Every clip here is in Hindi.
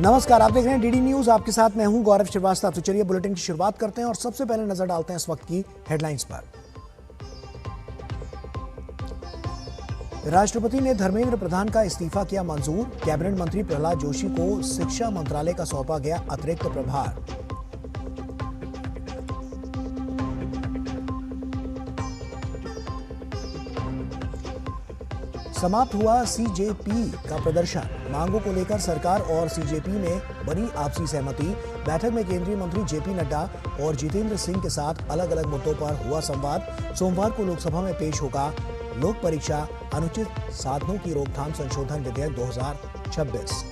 नमस्कार, आप देख रहे हैं डीडी न्यूज। आपके साथ मैं हूं गौरव श्रीवास्तव। तो चलिए बुलेटिन की शुरुआत करते हैं और सबसे पहले नजर डालते हैं इस वक्त की हेडलाइंस पर। राष्ट्रपति ने धर्मेंद्र प्रधान का इस्तीफा किया मंजूर। कैबिनेट मंत्री प्रहलाद जोशी को शिक्षा मंत्रालय का सौंपा गया अतिरिक्त प्रभार। समाप्त हुआ सीजेपी का प्रदर्शन। मांगों को लेकर सरकार और सीजेपी में बनी आपसी सहमति। बैठक में केंद्रीय मंत्री जेपी नड्डा और जितेंद्र सिंह के साथ अलग अलग मुद्दों पर हुआ संवाद। सोमवार को लोकसभा में पेश होगा लोक परीक्षा अनुचित साधनों की रोकथाम संशोधन विधेयक 2026।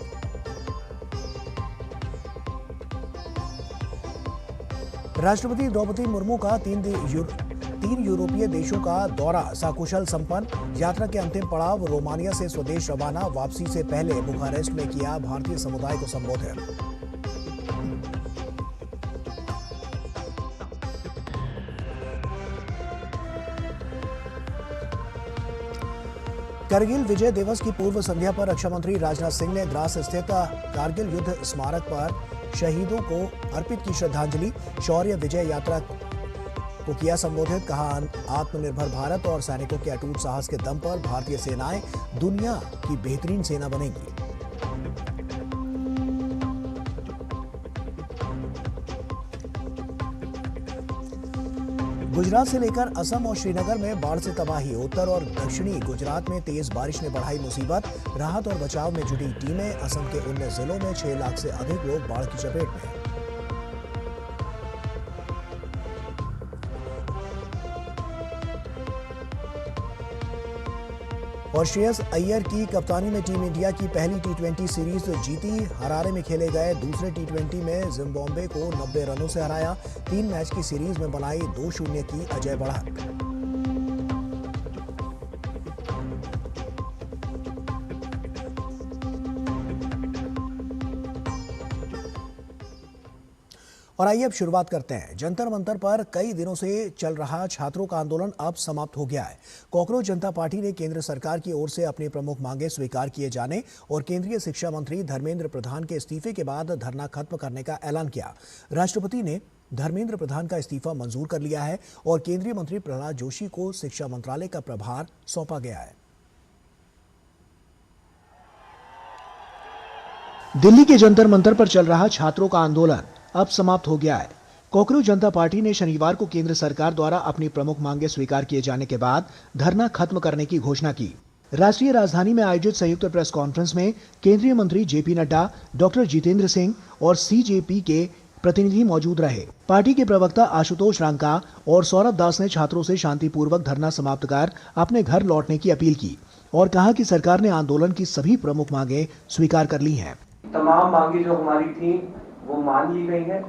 राष्ट्रपति द्रौपदी मुर्मू का तीन यूरोपीय देशों का दौरा सकुशल संपन्न। यात्रा के अंतिम पड़ाव रोमानिया से स्वदेश रवाना। वापसी से पहले बुखारेस्ट में किया भारतीय समुदाय को संबोधित। करगिल विजय दिवस की पूर्व संध्या पर रक्षा मंत्री राजनाथ सिंह ने द्रास स्थित कारगिल युद्ध स्मारक पर शहीदों को अर्पित की श्रद्धांजलि। शौर्य विजय यात्रा को किया संबोधित। कहा, आत्मनिर्भर भारत और सैनिकों के अटूट साहस के दम पर भारतीय सेनाएं दुनिया की बेहतरीन सेना बनेगी। गुजरात से लेकर असम और श्रीनगर में बाढ़ से तबाही। उत्तर और दक्षिणी गुजरात में तेज बारिश ने बढ़ाई मुसीबत। राहत और बचाव में जुटी टीमें। असम के 19 जिलों में 6 लाख से अधिक लोग बाढ़ की चपेट में। और श्रेयस अय्यर की कप्तानी में टीम इंडिया की पहली टी20 सीरीज जीती। हरारे में खेले गए दूसरे टी20 में जिम्बाब्वे को 90 रनों से हराया। 3 मैच की सीरीज में बनाई 2-0 की अजय बढ़त। और आइए अब शुरुआत करते हैं। जंतर मंतर पर कई दिनों से चल रहा छात्रों का आंदोलन अब समाप्त हो गया है। कॉकरोच जनता पार्टी ने केंद्र सरकार की ओर से अपनी प्रमुख मांगे स्वीकार किए जाने और केंद्रीय शिक्षा मंत्री धर्मेंद्र प्रधान के इस्तीफे के बाद धरना खत्म करने का ऐलान किया। राष्ट्रपति ने धर्मेंद्र प्रधान का इस्तीफा मंजूर कर लिया है और केंद्रीय मंत्री प्रहलाद जोशी को शिक्षा मंत्रालय का प्रभार सौंपा गया है। दिल्ली के जंतर मंतर पर चल रहा छात्रों का आंदोलन अब समाप्त हो गया है। कॉकरोच जनता पार्टी ने शनिवार को केंद्र सरकार द्वारा अपनी प्रमुख मांगे स्वीकार किए जाने के बाद धरना खत्म करने की घोषणा की। राष्ट्रीय राजधानी में आयोजित संयुक्त प्रेस कॉन्फ्रेंस में केंद्रीय मंत्री जेपी नड्डा, डॉक्टर जितेंद्र सिंह और सीजेपी के प्रतिनिधि मौजूद रहे। पार्टी के प्रवक्ता आशुतोष रांका और सौरभ दास ने छात्रों से शांतिपूर्वक धरना समाप्त कर अपने घर लौटने की अपील की और कहा कि सरकार ने आंदोलन की सभी प्रमुख मांगे स्वीकार कर ली हैं। तमाम मांगे जो हमारी थी वो मान ली गई है।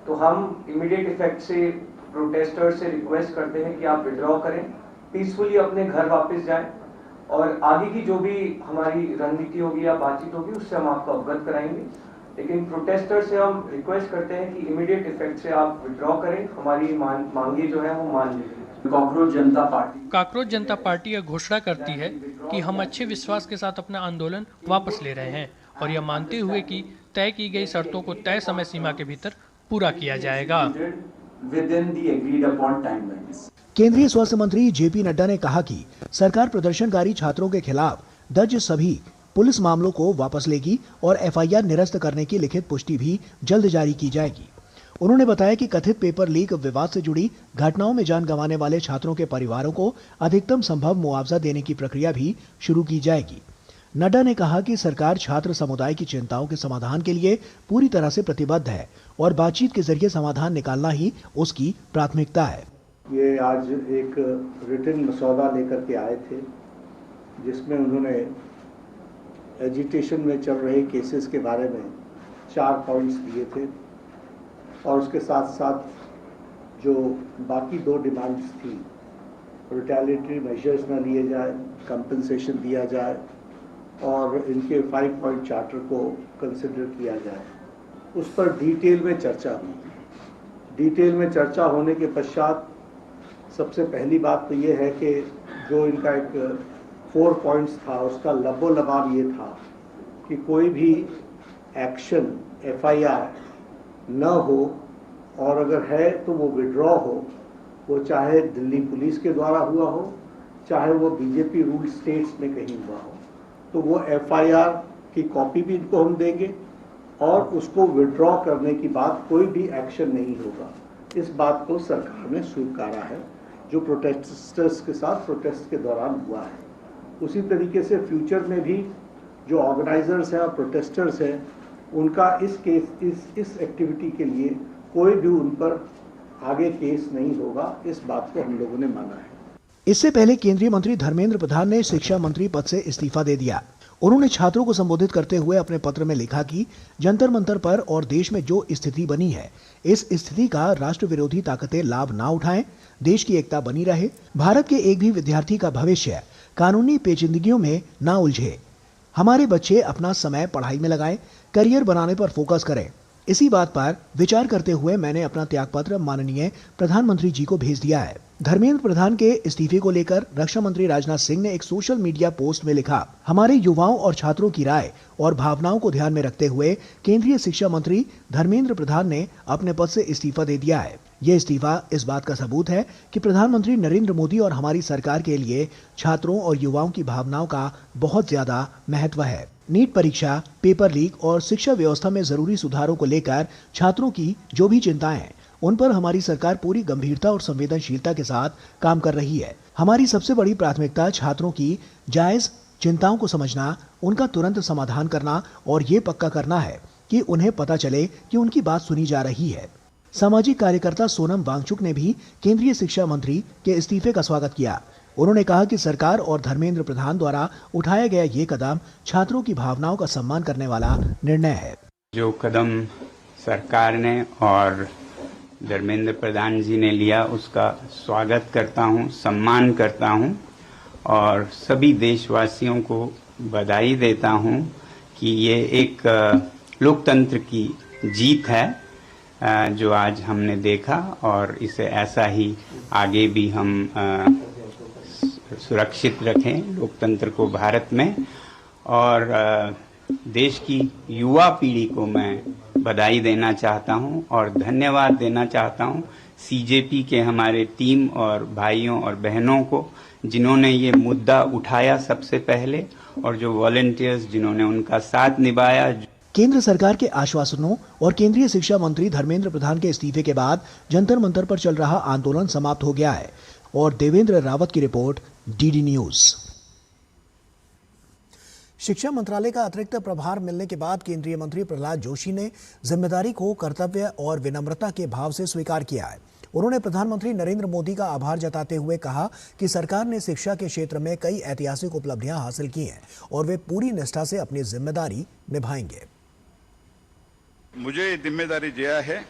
तो हम इमीडिएट इफेक्ट से प्रोटेस्टर्स से रिक्वेस्ट करते हैं कि आप विड्रॉ करें, पीसफुली अपने घर वापस जाएं और आगे की जो भी हमारी रणनीति होगी या बातचीत होगी उससे हम आपको अवगत कराएंगे। लेकिन प्रोटेस्टर्स से हम रिक्वेस्ट करते हैं कि इमीडिएट इफेक्ट से आप विड्रॉ करें, हमारी मांगे जो है वो मान लीजिए। कॉकरोच जनता पार्टी यह घोषणा करती है कि हम अच्छे विश्वास के साथ अपना आंदोलन वापस ले रहे हैं और यह मानते हुए कि तय की गई शर्तों को तय समय सीमा के भीतर पूरा किया जाएगा। केंद्रीय स्वास्थ्य मंत्री जेपी नड्डा ने कहा कि सरकार प्रदर्शनकारी छात्रों के खिलाफ दर्ज सभी पुलिस मामलों को वापस लेगी और एफआईआर निरस्त करने की लिखित पुष्टि भी जल्द जारी की जाएगी। उन्होंने बताया कि कथित पेपर लीक विवाद से जुड़ी घटनाओं में जान गंवाने वाले छात्रों के परिवारों को अधिकतम संभव मुआवजा देने की प्रक्रिया भी शुरू की जाएगी। नड्डा ने कहा कि सरकार छात्र समुदाय की चिंताओं के समाधान के लिए पूरी तरह से प्रतिबद्ध है और बातचीत के जरिए समाधान निकालना ही उसकी प्राथमिकता है। ये आज एक रिटन मसौदा लेकर के आए थे जिसमें उन्होंने एजिटेशन में चल रहे केसेस के बारे में 4 पॉइंट्स दिए थे और उसके साथ साथ जो बाकी 2 डिमांड्स थी, रिटेलिएटरी मेजर्स न लिए जाए, कंपनसेशन दिया जाए और इनके 5 पॉइंट चार्टर को कंसिडर किया जाए, उस पर डिटेल में चर्चा हुई। डिटेल में चर्चा होने के पश्चात सबसे पहली बात तो ये है कि जो इनका एक 4 पॉइंट्स था उसका लबो लबाब ये था कि कोई भी एक्शन FIR न हो, और अगर है तो वो विड्रॉ हो, वो चाहे दिल्ली पुलिस के द्वारा हुआ हो, चाहे वो BJP रूल स्टेट्स में कहीं हुआ हो, तो वो FIR की कॉपी भी इनको हम देंगे और उसको विड्रॉ करने की बात कोई भी एक्शन नहीं होगा। इस बात को सरकार ने स्वीकारा है, जो प्रोटेस्टर्स के साथ प्रोटेस्ट के दौरान हुआ है। उसी तरीके से फ्यूचर में भी जो ऑर्गेनाइजर्स हैं और प्रोटेस्टर्स हैं, उनका इस एक्टिविटी के लिए कोई भी उन पर आगे केस नहीं होगा। इस बात को हम लोगों ने माना है। इससे पहले केंद्रीय मंत्री धर्मेंद्र प्रधान ने शिक्षा मंत्री पद से इस्तीफा दे दिया। उन्होंने छात्रों को संबोधित करते हुए अपने पत्र में लिखा कि जंतर मंतर पर और देश में जो स्थिति बनी है, इस स्थिति का राष्ट्र विरोधी ताकतें लाभ ना उठाएं, देश की एकता बनी रहे, भारत के एक भी विद्यार्थी का भविष्य कानूनी पेचीदगियों में ना उलझे, हमारे बच्चे अपना समय पढ़ाई में लगाएं, करियर बनाने पर फोकस करें। इसी बात पर विचार करते हुए मैंने अपना त्यागपत्र माननीय प्रधानमंत्री जी को भेज दिया है। धर्मेंद्र प्रधान के इस्तीफे को लेकर रक्षा मंत्री राजनाथ सिंह ने एक सोशल मीडिया पोस्ट में लिखा, हमारे युवाओं और छात्रों की राय और भावनाओं को ध्यान में रखते हुए केंद्रीय शिक्षा मंत्री धर्मेंद्र प्रधान ने अपने पद से इस्तीफा दे दिया है। ये इस्तीफा इस बात का सबूत है कि प्रधानमंत्री नरेंद्र मोदी और हमारी सरकार के लिए छात्रों और युवाओं की भावनाओं का बहुत ज्यादा महत्व है। नीट परीक्षा, पेपर लीक और शिक्षा व्यवस्था में जरूरी सुधारों को लेकर छात्रों की जो भी चिंताएं हैं, उन पर हमारी सरकार पूरी गंभीरता और संवेदनशीलता के साथ काम कर रही है। हमारी सबसे बड़ी प्राथमिकता छात्रों की जायज चिंताओं को समझना, उनका तुरंत समाधान करना और ये पक्का करना है कि उन्हें पता चले कि उनकी बात सुनी जा रही है। सामाजिक कार्यकर्ता सोनम वांगचुक ने भी केंद्रीय शिक्षा मंत्री के इस्तीफे का स्वागत किया। उन्होंने कहा कि सरकार और धर्मेंद्र प्रधान द्वारा उठाया गया ये कदम छात्रों की भावनाओं का सम्मान करने वाला निर्णय है। जो कदम सरकार ने और धर्मेंद्र प्रधान जी ने लिया, उसका स्वागत करता हूं, सम्मान करता हूं और सभी देशवासियों को बधाई देता हूं कि ये एक लोकतंत्र की जीत है जो आज हमने देखा, और इसे ऐसा ही आगे भी हम सुरक्षित रखें लोकतंत्र को भारत में। और देश की युवा पीढ़ी को मैं बधाई देना चाहता हूं और धन्यवाद देना चाहता हूं CJP के हमारे टीम और भाइयों और बहनों को, जिन्होंने ये मुद्दा उठाया सबसे पहले, और जो वॉलंटियर्स जिन्होंने उनका साथ निभाया। केंद्र सरकार के आश्वासनों और केंद्रीय शिक्षा मंत्री धर्मेंद्र प्रधान के इस्तीफे के बाद जंतर मंतर पर चल रहा आंदोलन समाप्त हो गया है। और देवेंद्र रावत की रिपोर्ट, DD न्यूज। शिक्षा मंत्रालय का अतिरिक्त प्रभार मिलने के बाद केंद्रीय मंत्री प्रहलाद जोशी ने जिम्मेदारी को कर्तव्य और विनम्रता के भाव से स्वीकार किया है। उन्होंने प्रधानमंत्री नरेंद्र मोदी का आभार जताते हुए कहा कि सरकार ने शिक्षा के क्षेत्र में कई ऐतिहासिक उपलब्धियां हासिल की हैं और वे पूरी निष्ठा से अपनी जिम्मेदारी निभाएंगे। मुझे जिम्मेदारी दिया है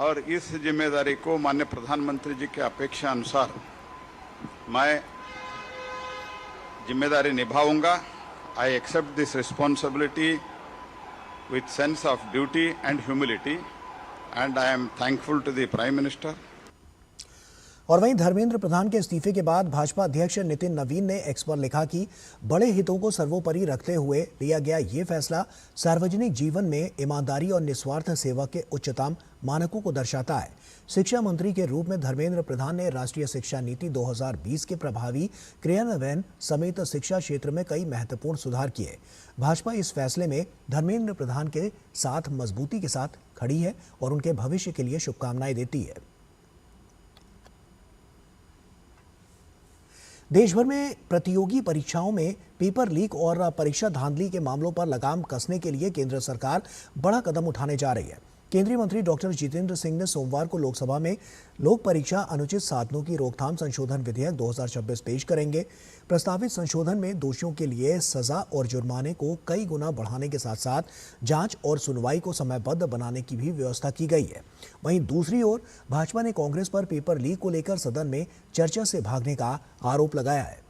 और इस जिम्मेदारी को माननीय प्रधानमंत्री जी के अपेक्षा अनुसार मैं जिम्मेदारी निभाऊंगा। I accept this responsibility with sense of duty and humility and I am thankful to the prime minister. और वहीं धर्मेंद्र प्रधान के इस्तीफे के बाद भाजपा अध्यक्ष नितिन नवीन ने एक्स पर लिखा कि बड़े हितों को सर्वोपरि रखते हुए लिया गया ये फैसला सार्वजनिक जीवन में ईमानदारी और निस्वार्थ सेवा के उच्चतम मानकों को दर्शाता है। शिक्षा मंत्री के रूप में धर्मेंद्र प्रधान ने राष्ट्रीय शिक्षा नीति 2020 के प्रभावी क्रियान्वयन समेत शिक्षा क्षेत्र में कई महत्वपूर्ण सुधार किए। भाजपा इस फैसले में धर्मेंद्र प्रधान के साथ मजबूती के साथ खड़ी है और उनके भविष्य के लिए शुभकामनाएं देती है। देश भर में प्रतियोगी परीक्षाओं में पेपर लीक और परीक्षा धांधली के मामलों पर लगाम कसने के लिए केंद्र सरकार बड़ा कदम उठाने जा रही है। केंद्रीय मंत्री डॉक्टर जितेंद्र सिंह ने सोमवार को लोकसभा में लोक परीक्षा अनुचित साधनों की रोकथाम संशोधन विधेयक 2026 पेश करेंगे। प्रस्तावित संशोधन में दोषियों के लिए सजा और जुर्माने को कई गुना बढ़ाने के साथ साथ जांच और सुनवाई को समयबद्ध बनाने की भी व्यवस्था की गई है। वहीं दूसरी ओर भाजपा ने कांग्रेस पर पेपर लीक को लेकर सदन में चर्चा से भागने का आरोप लगाया है।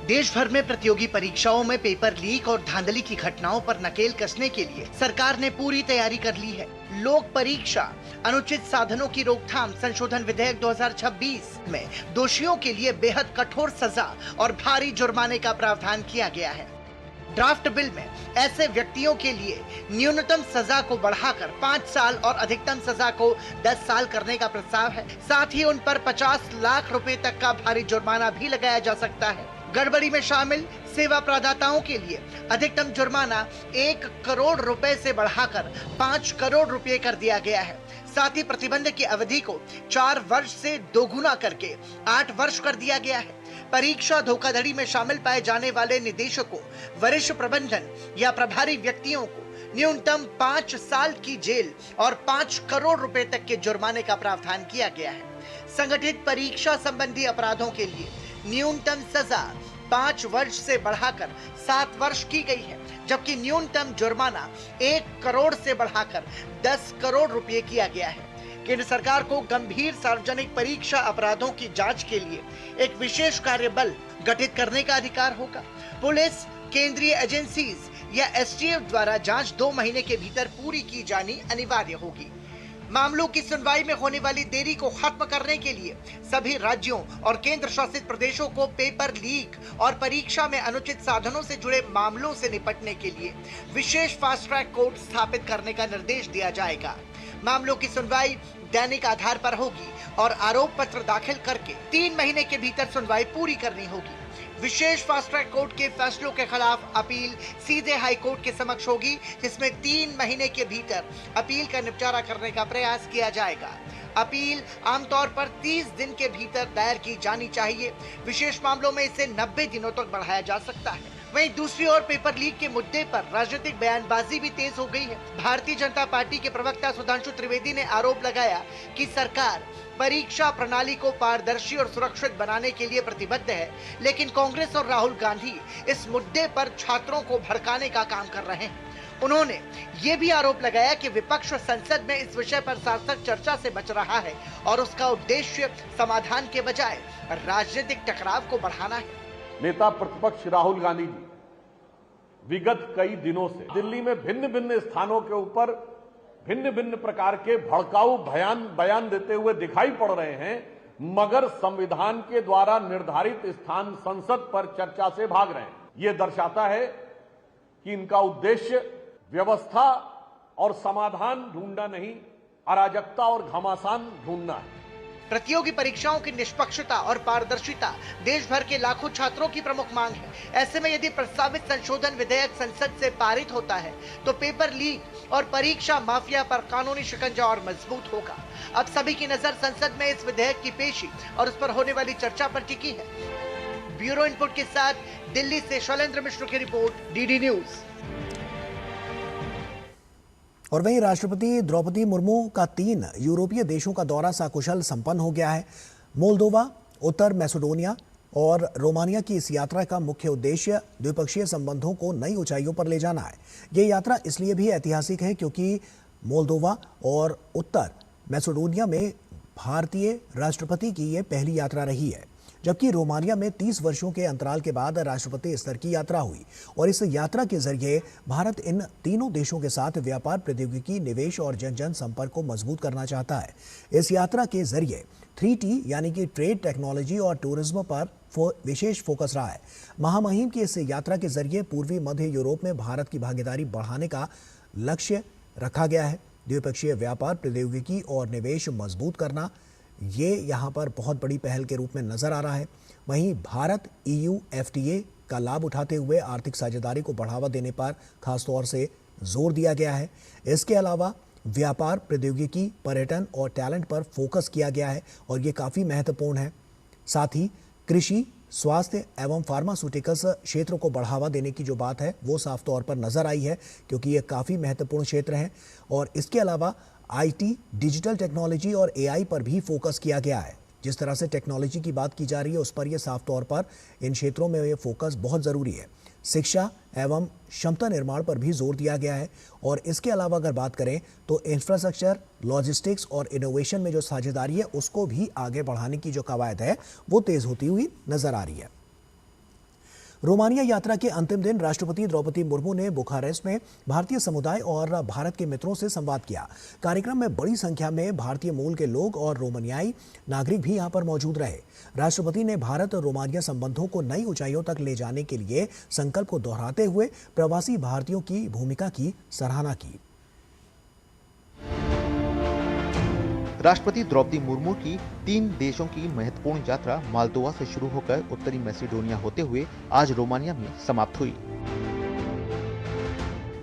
देश भर में प्रतियोगी परीक्षाओं में पेपर लीक और धांधली की घटनाओं पर नकेल कसने के लिए सरकार ने पूरी तैयारी कर ली है। लोक परीक्षा अनुचित साधनों की रोकथाम संशोधन विधेयक 2026 में दोषियों के लिए बेहद कठोर सजा और भारी जुर्माने का प्रावधान किया गया है। ड्राफ्ट बिल में ऐसे व्यक्तियों के लिए न्यूनतम सजा को बढ़ाकर 5 साल और अधिकतम सजा को 10 साल करने का प्रस्ताव है। साथ ही उन पर 50 लाख रुपए तक का भारी जुर्माना भी लगाया जा सकता है। गड़बड़ी में शामिल सेवा प्रदाताओं के लिए अधिकतम जुर्माना 1 करोड़ रुपए से बढ़ाकर 5 करोड़ रुपए कर दिया गया है। साथ ही प्रतिबंध की अवधि को 4 वर्ष से दोगुना करके 8 वर्ष कर दिया गया है। परीक्षा धोखाधड़ी में शामिल पाए जाने वाले निदेशकों, वरिष्ठ प्रबंधन या प्रभारी व्यक्तियों को न्यूनतम 5 साल की जेल और 5 करोड़ रुपए तक के जुर्माने का प्रावधान किया गया है। संगठित परीक्षा संबंधी अपराधों के लिए न्यूनतम सजा 5 वर्ष से बढ़ाकर 7 वर्ष की गई है, जबकि न्यूनतम जुर्माना 1 करोड़ से बढ़ाकर 10 करोड़ रुपए किया गया है। केंद्र सरकार को गंभीर सार्वजनिक परीक्षा अपराधों की जांच के लिए एक विशेष कार्यबल गठित करने का अधिकार होगा। पुलिस, केंद्रीय एजेंसीज या एसटीएफ द्वारा जांच 2 महीने के भीतर पूरी की जानी अनिवार्य होगी। मामलों की सुनवाई में होने वाली देरी को खत्म करने के लिए सभी राज्यों और केंद्र शासित प्रदेशों को पेपर लीक और परीक्षा में अनुचित साधनों से जुड़े मामलों से निपटने के लिए विशेष फास्ट ट्रैक कोर्ट स्थापित करने का निर्देश दिया जाएगा। मामलों की सुनवाई दैनिक आधार पर होगी और आरोप पत्र दाखिल करके 3 महीने के भीतर सुनवाई पूरी करनी होगी। विशेष फास्ट ट्रैक कोर्ट के फैसलों के खिलाफ अपील सीधे हाई कोर्ट के समक्ष होगी, जिसमें 3 महीने के भीतर अपील का निपटारा करने का प्रयास किया जाएगा। अपील आमतौर पर 30 दिन के भीतर दायर की जानी चाहिए। विशेष मामलों में इसे 90 दिनों तक बढ़ाया जा सकता है। वहीं दूसरी ओर पेपर लीक के मुद्दे पर राजनीतिक बयानबाजी भी तेज हो गई है। भारतीय जनता पार्टी के प्रवक्ता सुधांशु त्रिवेदी ने आरोप लगाया कि सरकार परीक्षा प्रणाली को पारदर्शी और सुरक्षित बनाने के लिए प्रतिबद्ध है, लेकिन कांग्रेस और राहुल गांधी इस मुद्दे पर छात्रों को भड़काने का काम कर रहे हैं। उन्होंने ये भी आरोप लगाया कि विपक्ष संसद में इस विषय पर सार्थक चर्चा से बच रहा है और उसका उद्देश्य समाधान के बजाय राजनीतिक टकराव को बढ़ाना है। नेता प्रतिपक्ष राहुल गांधी जी विगत कई दिनों से दिल्ली में भिन्न भिन्न स्थानों के ऊपर भिन्न भिन्न प्रकार के भड़काऊ बयान देते हुए दिखाई पड़ रहे हैं, मगर संविधान के द्वारा निर्धारित स्थान संसद पर चर्चा से भाग रहे हैं। ये दर्शाता है कि इनका उद्देश्य व्यवस्था और समाधान ढूंढना नहीं, अराजकता और घमासान ढूंढना है। प्रतियोगी परीक्षाओं की निष्पक्षता और पारदर्शिता देश भर के लाखों छात्रों की प्रमुख मांग है। ऐसे में यदि प्रस्तावित संशोधन विधेयक संसद से पारित होता है तो पेपर लीक और परीक्षा माफिया पर कानूनी शिकंजा और मजबूत होगा। अब सभी की नजर संसद में इस विधेयक की पेशी और उस पर होने वाली चर्चा पर टिकी है। ब्यूरो इनपुट के साथ दिल्ली से शैलेंद्र मिश्र की रिपोर्ट, डीडी न्यूज। और वहीं राष्ट्रपति द्रौपदी मुर्मू का 3 यूरोपीय देशों का दौरा सकुशल संपन्न हो गया है। मोल्दोवा, उत्तर मैसेडोनिया और रोमानिया की इस यात्रा का मुख्य उद्देश्य द्विपक्षीय संबंधों को नई ऊंचाइयों पर ले जाना है। ये यात्रा इसलिए भी ऐतिहासिक है क्योंकि मोल्दोवा और उत्तर मैसेडोनिया में भारतीय राष्ट्रपति की ये पहली यात्रा रही है, जबकि रोमानिया में 30 वर्षों के अंतराल के बाद राष्ट्रपति स्तर की यात्रा हुई और इस यात्रा के जरिए भारत इन तीनों देशों के साथ व्यापार, प्रौद्योगिकी, निवेश और जन संपर्क को मजबूत करना चाहता है। इस यात्रा के जरिए 3T यानी कि ट्रेड, टेक्नोलॉजी और टूरिज्म पर विशेष फोकस रहा है। महामहिम की इस यात्रा के जरिए पूर्वी मध्य यूरोप में भारत की भागीदारी बढ़ाने का लक्ष्य रखा गया है। द्विपक्षीय व्यापार, प्रौद्योगिकी और निवेश मजबूत करना ये यहाँ पर बहुत बड़ी पहल के रूप में नजर आ रहा है। वहीं भारत EU FTA का लाभ उठाते हुए आर्थिक साझेदारी को बढ़ावा देने पर खासतौर से जोर दिया गया है। इसके अलावा व्यापार, प्रौद्योगिकी, पर्यटन और टैलेंट पर फोकस किया गया है और ये काफ़ी महत्वपूर्ण है। साथ ही कृषि, स्वास्थ्य एवं फार्मास्यूटिकल्स क्षेत्रों को बढ़ावा देने की जो बात है वो साफ तौर पर नजर आई है, क्योंकि ये काफ़ी महत्वपूर्ण क्षेत्र हैं। और इसके अलावा IT, डिजिटल टेक्नोलॉजी और AI पर भी फोकस किया गया है। जिस तरह से टेक्नोलॉजी की बात की जा रही है उस पर यह साफ तौर पर इन क्षेत्रों में ये फोकस बहुत ज़रूरी है। शिक्षा एवं क्षमता निर्माण पर भी जोर दिया गया है। और इसके अलावा अगर बात करें तो इंफ्रास्ट्रक्चर, लॉजिस्टिक्स और इनोवेशन में जो साझेदारी है उसको भी आगे बढ़ाने की जो कवायद है वो तेज़ होती हुई नजर आ रही है। रोमानिया यात्रा के अंतिम दिन राष्ट्रपति द्रौपदी मुर्मू ने बुखारेस्ट में भारतीय समुदाय और भारत के मित्रों से संवाद किया। कार्यक्रम में बड़ी संख्या में भारतीय मूल के लोग और रोमानियाई नागरिक भी यहां पर मौजूद रहे। राष्ट्रपति ने भारत रोमानिया संबंधों को नई ऊंचाइयों तक ले जाने के लिए संकल्प को दोहराते हुए प्रवासी भारतीयों की भूमिका की सराहना की। राष्ट्रपति द्रौपदी मुर्मू की 3 देशों की महत्वपूर्ण यात्रा मालदोवा से शुरू होकर उत्तरी मैसेडोनिया होते हुए आज रोमानिया में समाप्त हुई।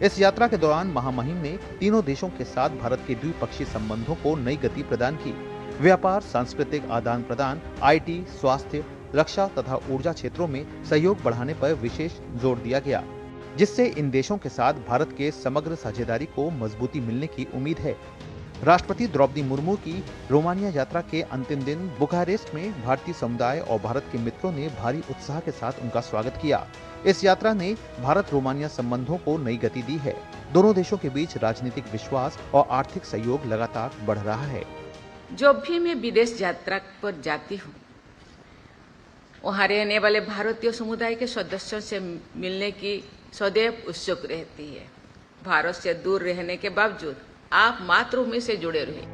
इस यात्रा के दौरान महामहिम ने तीनों देशों के साथ भारत के द्विपक्षीय संबंधों को नई गति प्रदान की। व्यापार, सांस्कृतिक आदान प्रदान, IT, स्वास्थ्य, रक्षा तथा ऊर्जा क्षेत्रों में सहयोग बढ़ाने पर विशेष जोर दिया गया, जिससे इन देशों के साथ भारत के समग्र साझेदारी को मजबूती मिलने की उम्मीद है। राष्ट्रपति द्रौपदी मुर्मू की रोमानिया यात्रा के अंतिम दिन बुखारेस्ट में भारतीय समुदाय और भारत के मित्रों ने भारी उत्साह के साथ उनका स्वागत किया। इस यात्रा ने भारत रोमानिया संबंधों को नई गति दी है। दोनों देशों के बीच राजनीतिक विश्वास और आर्थिक सहयोग लगातार बढ़ रहा है। जब भी मैं विदेश यात्रा पर जाती हूँ, वहाँ रहने वाले भारतीय समुदाय के सदस्यों से मिलने की सदैव उत्सुक रहती है। भारत से दूर रहने के बावजूद आप मातृभूमि से जुड़े रहे।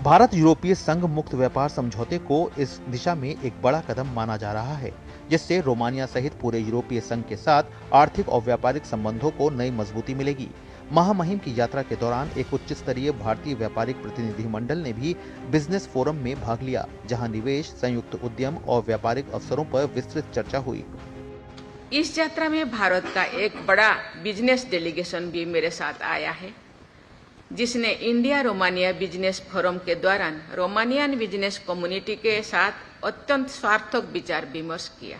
भारत यूरोपीय संघ मुक्त व्यापार समझौते को इस दिशा में एक बड़ा कदम माना जा रहा है, जिससे रोमानिया सहित पूरे यूरोपीय संघ के साथ आर्थिक और व्यापारिक संबंधों को नई मजबूती मिलेगी। महामहिम की यात्रा के दौरान एक उच्च स्तरीय भारतीय व्यापारिक प्रतिनिधिमंडल ने भी बिजनेस फोरम में भाग लिया, जहां निवेश, संयुक्त उद्यम और व्यापारिक अवसरों पर विस्तृत चर्चा हुई। इस यात्रा में भारत का एक बड़ा बिजनेस डेलीगेशन भी मेरे साथ आया है, जिसने इंडिया रोमानिया बिजनेस फोरम के दौरान रोमानियन बिजनेस कम्युनिटी के साथ अत्यंत सार्थक विचार विमर्श किया।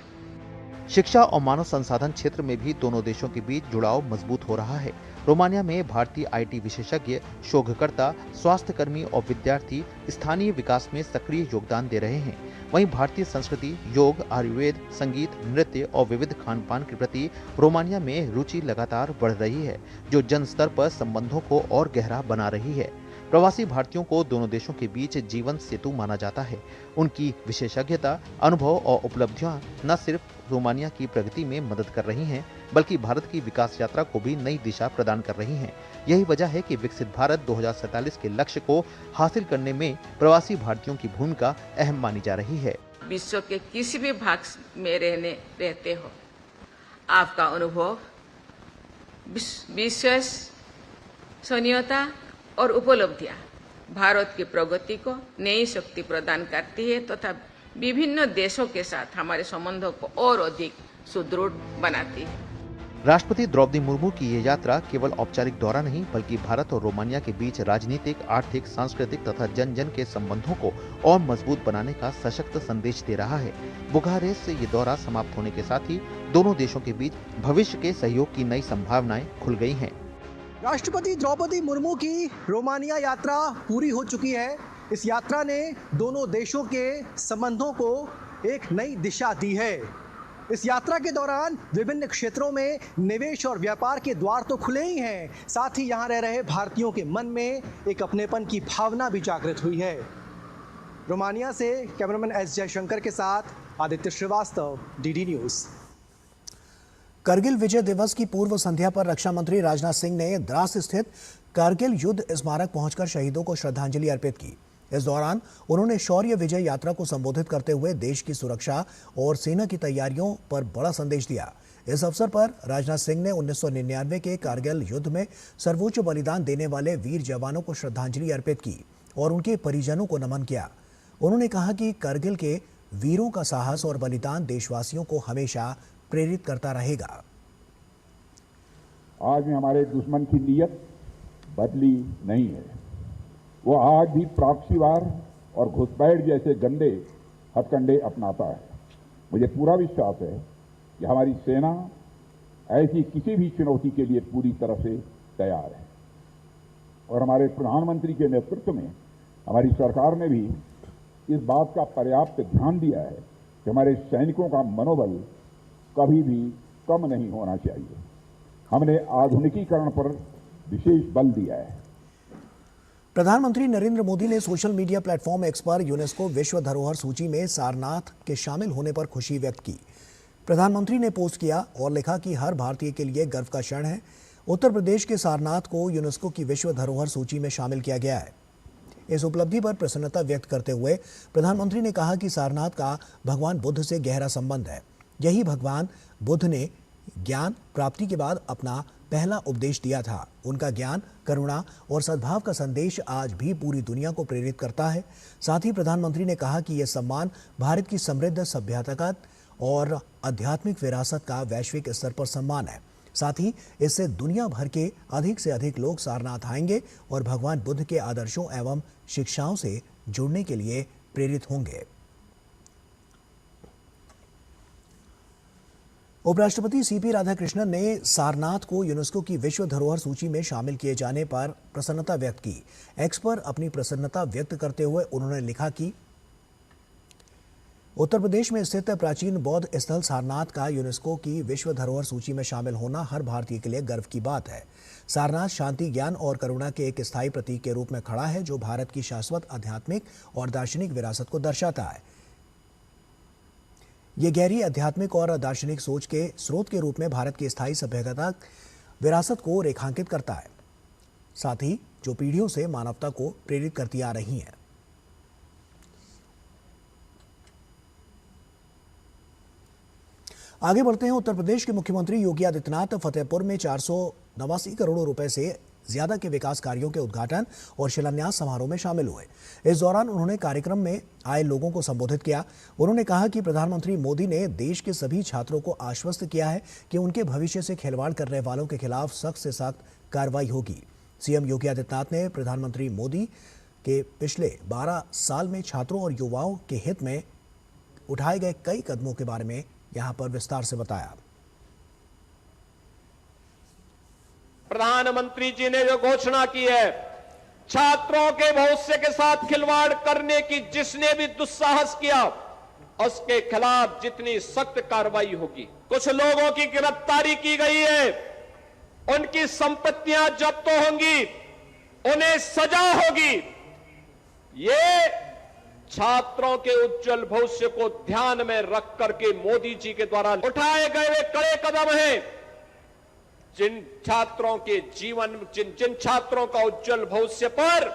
शिक्षा और मानव संसाधन क्षेत्र में भी दोनों देशों के बीच जुड़ाव मजबूत हो रहा है। रोमानिया में भारतीय IT विशेषज्ञ, शोधकर्ता, स्वास्थ्य कर्मी और विद्यार्थी स्थानीय विकास में सक्रिय योगदान दे रहे हैं। वहीं भारतीय संस्कृति, योग, आयुर्वेद, संगीत, नृत्य और विविध खान पान के प्रति रोमानिया में रुचि लगातार बढ़ रही है, जो जन स्तर पर संबंधों को और गहरा बना रही है। प्रवासी भारतीयों को दोनों देशों के बीच जीवन सेतु माना जाता है। उनकी विशेषज्ञता, अनुभव और उपलब्धियां न सिर्फ रोमानिया की प्रगति में मदद कर रही हैं, बल्कि भारत की विकास यात्रा को भी नई दिशा प्रदान कर रही हैं। यही वजह है कि विकसित भारत 2047 के लक्ष्य को हासिल करने में प्रवासी भारतीयों की भूमिका अहम मानी जा रही है। विश्व के किसी भी भाग में रहते हो, आपका अनुभव, विश्वसनीयता और उपलब्धियां भारत की प्रगति को नई शक्ति प्रदान करती है तथा विभिन्न देशों के साथ हमारे संबंधों को और अधिक सुदृढ़ बनाती है। राष्ट्रपति द्रौपदी मुर्मू की ये यात्रा केवल औपचारिक दौरा नहीं, बल्कि भारत और रोमानिया के बीच राजनीतिक, आर्थिक, सांस्कृतिक तथा जन जन के संबंधों को और मजबूत बनाने का सशक्त संदेश दे रहा है। बुखारेस्ट से ये दौरा समाप्त होने के साथ ही दोनों देशों के बीच भविष्य के सहयोग की नई संभावनाएं खुल गई हैं। राष्ट्रपति द्रौपदी मुर्मू की रोमानिया यात्रा पूरी हो चुकी है। इस यात्रा ने दोनों देशों के संबंधों को एक नई दिशा दी है। इस यात्रा के दौरान विभिन्न क्षेत्रों में निवेश और व्यापार के द्वार तो खुले ही हैं, साथ ही यहाँ रह रहे भारतीयों के मन में एक अपनेपन की भावना भी जागृत हुई है। रोमानिया से कैमरामैन S जयशंकर के साथ आदित्य श्रीवास्तव, DD न्यूज़। करगिल विजय दिवस की पूर्व संध्या पर रक्षा मंत्री राजनाथ सिंह ने द्रास स्थित कारगिल युद्ध स्मारक पहुंचकर शहीदों को श्रद्धांजलि अर्पित की। इस दौरान उन्होंने शौर्य विजय यात्रा को संबोधित करते हुए देश की सुरक्षा और सेना की तैयारियों पर बड़ा संदेश दिया। इस अवसर पर राजनाथ सिंह ने 1999 के कारगिल युद्ध में सर्वोच्च बलिदान देने वाले वीर जवानों को श्रद्धांजलि अर्पित की और उनके परिजनों को नमन किया। उन्होंने कहा कि कारगिल के वीरों का साहस और बलिदान देशवासियों को हमेशा प्रेरित करता रहेगा। आज में हमारे दुश्मन की नीयत बदली नहीं है। वो आज भी प्रॉक्सीवार और घुसपैठ जैसे गंदे हथकंडे अपनाता है। मुझे पूरा विश्वास है कि हमारी सेना ऐसी किसी भी चुनौती के लिए पूरी तरह से तैयार है और हमारे प्रधानमंत्री के नेतृत्व में हमारी सरकार ने भी इस बात का पर्याप्त ध्यान दिया है कि हमारे सैनिकों का मनोबल कभी भी कम नहीं होना चाहिए। हमने आधुनिकीकरण पर विशेष बल दिया है। प्रधानमंत्री नरेंद्र मोदी ने सोशल मीडिया प्लेटफॉर्म एक्स पर यूनेस्को विश्व धरोहर सूची में सारनाथ के शामिल होने पर खुशी व्यक्त की। प्रधानमंत्री ने पोस्ट किया और लिखा कि हर भारतीय के लिए गर्व का क्षण है। उत्तर प्रदेश के सारनाथ को यूनेस्को की विश्व धरोहर सूची में शामिल किया गया है। इस उपलब्धि पर प्रसन्नता व्यक्त करते हुए प्रधानमंत्री ने कहा कि सारनाथ का भगवान बुद्ध से गहरा संबंध है। यही भगवान बुद्ध ने ज्ञान प्राप्ति के बाद अपना पहला उपदेश दिया था। उनका ज्ञान, करुणा और सद्भाव का संदेश आज भी पूरी दुनिया को प्रेरित करता है। साथ ही प्रधानमंत्री ने कहा कि यह सम्मान भारत की समृद्ध सभ्यता और आध्यात्मिक विरासत का वैश्विक स्तर पर सम्मान है। साथ ही इससे दुनिया भर के अधिक से अधिक लोग सारनाथ आएंगे और भगवान बुद्ध के आदर्शों एवं शिक्षाओं से जुड़ने के लिए प्रेरित होंगे। उपराष्ट्रपति सीपी राधाकृष्णन ने सारनाथ को यूनेस्को की विश्व धरोहर सूची में शामिल किए जाने पर प्रसन्नता व्यक्त की। एक्स पर अपनी प्रसन्नता व्यक्त करते हुए उन्होंने लिखा कि उत्तर प्रदेश में स्थित प्राचीन बौद्ध स्थल सारनाथ का यूनेस्को की विश्व धरोहर सूची में शामिल होना हर भारतीय के लिए गर्व की बात है। सारनाथ शांति, ज्ञान और करुणा के एक स्थायी प्रतीक के रूप में खड़ा है, जो भारत की शाश्वत आध्यात्मिक और दार्शनिक विरासत को दर्शाता है। ये गहरी आध्यात्मिक और दार्शनिक सोच के स्रोत के रूप में भारत की स्थायी सभ्यता विरासत को रेखांकित करता है, साथ ही जो पीढ़ियों से मानवता को प्रेरित करती आ रही है। आगे बढ़ते हैं। उत्तर प्रदेश के मुख्यमंत्री योगी आदित्यनाथ फतेहपुर में 489 करोड़ रुपए से ज्यादा के विकास कार्यों के उद्घाटन और शिलान्यास समारोह में शामिल हुए। इस दौरान उन्होंने कार्यक्रम में आए लोगों को संबोधित किया। उन्होंने कहा कि प्रधानमंत्री मोदी ने देश के सभी छात्रों को आश्वस्त किया है कि उनके भविष्य से खिलवाड़ करने वालों के खिलाफ सख्त से सख्त कार्रवाई होगी। सीएम योगी आदित्यनाथ ने प्रधानमंत्री मोदी के पिछले 12 साल में छात्रों और युवाओं के हित में उठाए गए कई कदमों के बारे में यहां पर विस्तार से बताया। प्रधानमंत्री जी ने जो घोषणा की है, छात्रों के भविष्य के साथ खिलवाड़ करने की जिसने भी दुस्साहस किया उसके खिलाफ जितनी सख्त कार्रवाई होगी। कुछ लोगों की गिरफ्तारी की गई है, उनकी संपत्तियां जब्त होंगी, उन्हें सजा होगी। ये छात्रों के उज्जवल भविष्य को ध्यान में रख करके मोदी जी के द्वारा उठाए गए वे कड़े कदम हैं। जिन छात्रों के जीवन, जिन छात्रों का उज्जवल भविष्य पर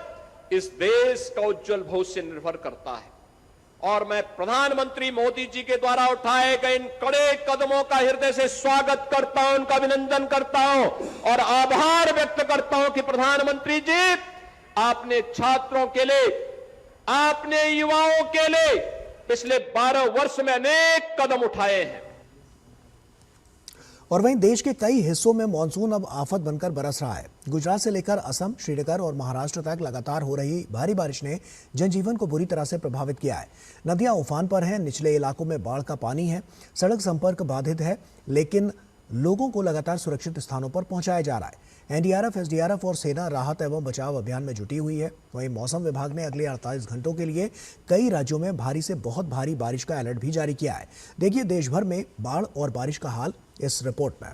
इस देश का उज्जवल भविष्य निर्भर करता है। और मैं प्रधानमंत्री मोदी जी के द्वारा उठाए गए इन कड़े कदमों का हृदय से स्वागत करता हूं, उनका अभिनंदन करता हूं और आभार व्यक्त करता हूं कि प्रधानमंत्री जी, आपने छात्रों के लिए, आपने युवाओं के लिए पिछले 12 वर्ष में अनेक कदम उठाए हैं। और वहीं देश के कई हिस्सों में मानसून अब आफत बनकर बरस रहा है। गुजरात से लेकर असम, श्रीनगर और महाराष्ट्र तक लगातार हो रही भारी बारिश ने जनजीवन को बुरी तरह से प्रभावित किया है। नदियां उफान पर हैं, निचले इलाकों में बाढ़ का पानी है, सड़क संपर्क बाधित है, लेकिन लोगों को लगातार सुरक्षित स्थानों पर पहुंचाया जा रहा है। एनडीआरएफ, एसडीआरएफ और सेना राहत एवं बचाव अभियान में जुटी हुई है। वहीं मौसम विभाग ने अगले 48 घंटों के लिए कई राज्यों में भारी से बहुत भारी बारिश का अलर्ट भी जारी किया है। देखिए देश भर में बाढ़ और बारिश का हाल इस रिपोर्ट में।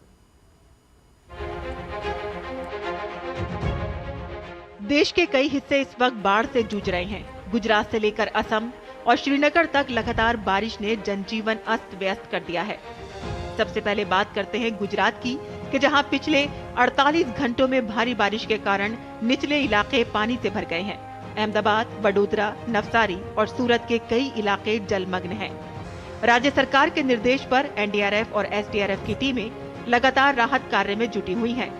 देश के कई हिस्से इस वक्त बाढ़ से जूझ रहे हैं। गुजरात से लेकर असम और श्रीनगर तक लगातार बारिश ने जनजीवन अस्त व्यस्त कर दिया है। सबसे पहले बात करते हैं गुजरात की, कि जहां पिछले 48 घंटों में भारी बारिश के कारण निचले इलाके पानी से भर गए हैं। अहमदाबाद, वडोदरा, नवसारी और सूरत के कई इलाके जलमग्न हैं। राज्य सरकार के निर्देश पर एनडीआरएफ और एसडीआरएफ की टीमें लगातार राहत कार्य में जुटी हुई हैं।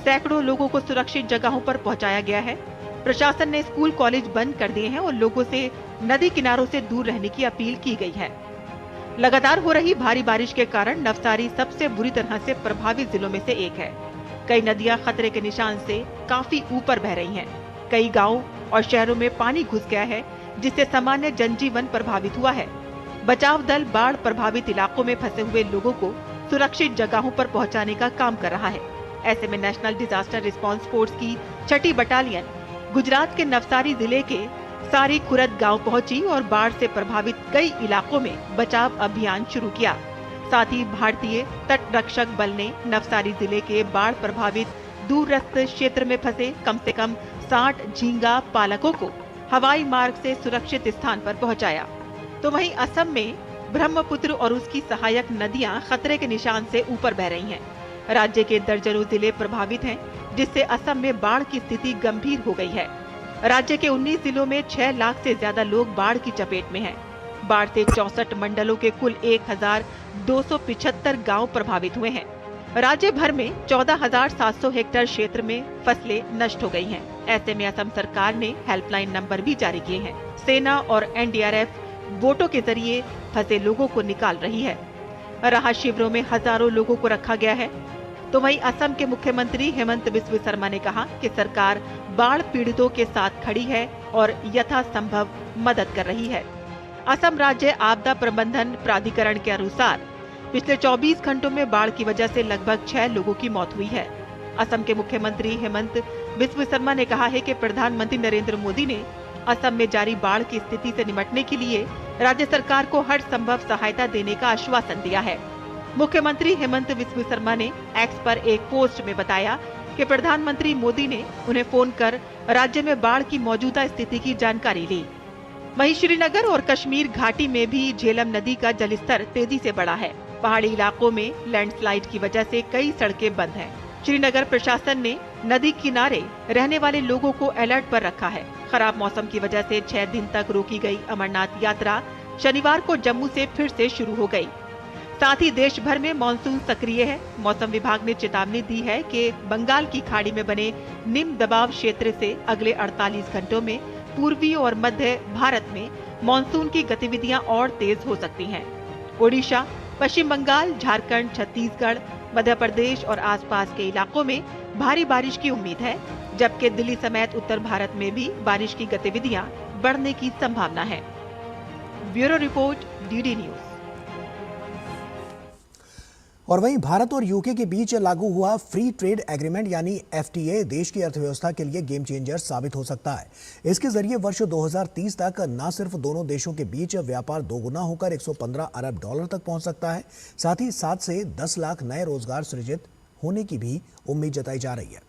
सैकड़ों लोगों को सुरक्षित जगहों पर पहुंचाया गया है। प्रशासन ने स्कूल, कॉलेज बंद कर दिए हैं और लोगों से नदी किनारों से दूर रहने की अपील की गई है। लगातार हो रही भारी बारिश के कारण नवसारी सबसे बुरी तरह से प्रभावित जिलों में से एक है। कई नदियां खतरे के निशान से काफी ऊपर बह रही हैं। कई गांवों और शहरों में पानी घुस गया है, जिससे सामान्य जनजीवन प्रभावित हुआ है। बचाव दल बाढ़ प्रभावित इलाकों में फंसे हुए लोगों को सुरक्षित जगहों पर पहुंचाने का काम कर रहा है। ऐसे में नेशनल डिजास्टर रिस्पांस फोर्स की 6ठी बटालियन गुजरात के नवसारी जिले के सारी खुरद गांव पहुंची और बाढ़ से प्रभावित कई इलाकों में बचाव अभियान शुरू किया। साथ ही भारतीय तट रक्षक बल ने नवसारी जिले के बाढ़ प्रभावित दूरस्थ क्षेत्र में फंसे कम से कम 60 झींगा पालकों को हवाई मार्ग से सुरक्षित स्थान पर पहुंचाया। तो वहीं असम में ब्रह्मपुत्र और उसकी सहायक नदियां खतरे के निशान से ऊपर बह रही हैं। राज्य के दर्जनों जिले प्रभावित हैं, जिससे असम में बाढ़ की स्थिति गंभीर हो गई है। राज्य के 19 जिलों में 6 लाख से ज्यादा लोग बाढ़ की चपेट में हैं। बाढ़ से 64 मंडलों के कुल 1275 गांव प्रभावित हुए हैं। राज्य भर में 14,700 हेक्टेयर क्षेत्र में फसलें नष्ट हो गई हैं। ऐसे में असम सरकार ने हेल्पलाइन नंबर भी जारी किए हैं। सेना और एनडीआरएफ बोटों के जरिए फंसे लोगों को निकाल रही है। राहत शिविरों में हजारों लोगों को रखा गया है। तो वहीं असम के मुख्यमंत्री हेमंत बिस्व शर्मा ने कहा कि सरकार बाढ़ पीड़ितों के साथ खड़ी है और यथासंभव मदद कर रही है। असम राज्य आपदा प्रबंधन प्राधिकरण के अनुसार पिछले 24 घंटों में बाढ़ की वजह से लगभग 6 लोगों की मौत हुई है। असम के मुख्यमंत्री हेमंत बिस्व शर्मा ने कहा है कि प्रधानमंत्री नरेंद्र मोदी ने असम में जारी बाढ़ की स्थिति से निपटने के लिए राज्य सरकार को हर संभव सहायता देने का आश्वासन दिया है। मुख्यमंत्री हेमंत बिस्व शर्मा ने एक्स पर एक पोस्ट में बताया कि प्रधानमंत्री मोदी ने उन्हें फोन कर राज्य में बाढ़ की मौजूदा स्थिति की जानकारी ली। वहीं श्रीनगर और कश्मीर घाटी में भी झेलम नदी का जलस्तर तेजी से बढ़ा है। पहाड़ी इलाकों में लैंडस्लाइड की वजह से कई सड़कें बंद हैं। श्रीनगर प्रशासन ने नदी किनारे रहने वाले लोगों को अलर्ट पर रखा है। खराब मौसम की वजह से 6 दिन तक रोकी गई अमरनाथ यात्रा शनिवार को जम्मू से फिर से शुरू हो गई। साथ ही देश भर में मानसून सक्रिय है। मौसम विभाग ने चेतावनी दी है कि बंगाल की खाड़ी में बने निम्न दबाव क्षेत्र से अगले 48 घंटों में पूर्वी और मध्य भारत में मानसून की गतिविधियां और तेज हो सकती हैं। ओडिशा, पश्चिम बंगाल, झारखंड, छत्तीसगढ़, मध्य प्रदेश और आसपास के इलाकों में भारी बारिश की उम्मीद है, जबकि दिल्ली समेत उत्तर भारत में भी बारिश की गतिविधियां बढ़ने की संभावना है। Bureau report, DD news. और वहीं भारत और यूके के बीच लागू हुआ फ्री ट्रेड एग्रीमेंट यानी एफटीए देश की अर्थव्यवस्था के लिए गेम चेंजर साबित हो सकता है। इसके जरिए वर्ष 2030 तक न सिर्फ दोनों देशों के बीच व्यापार दोगुना होकर 115 अरब डॉलर तक पहुंच सकता है, साथ ही 7 से 10 लाख नए रोजगार सृजित होने की भी उम्मीद जताई जा रही है।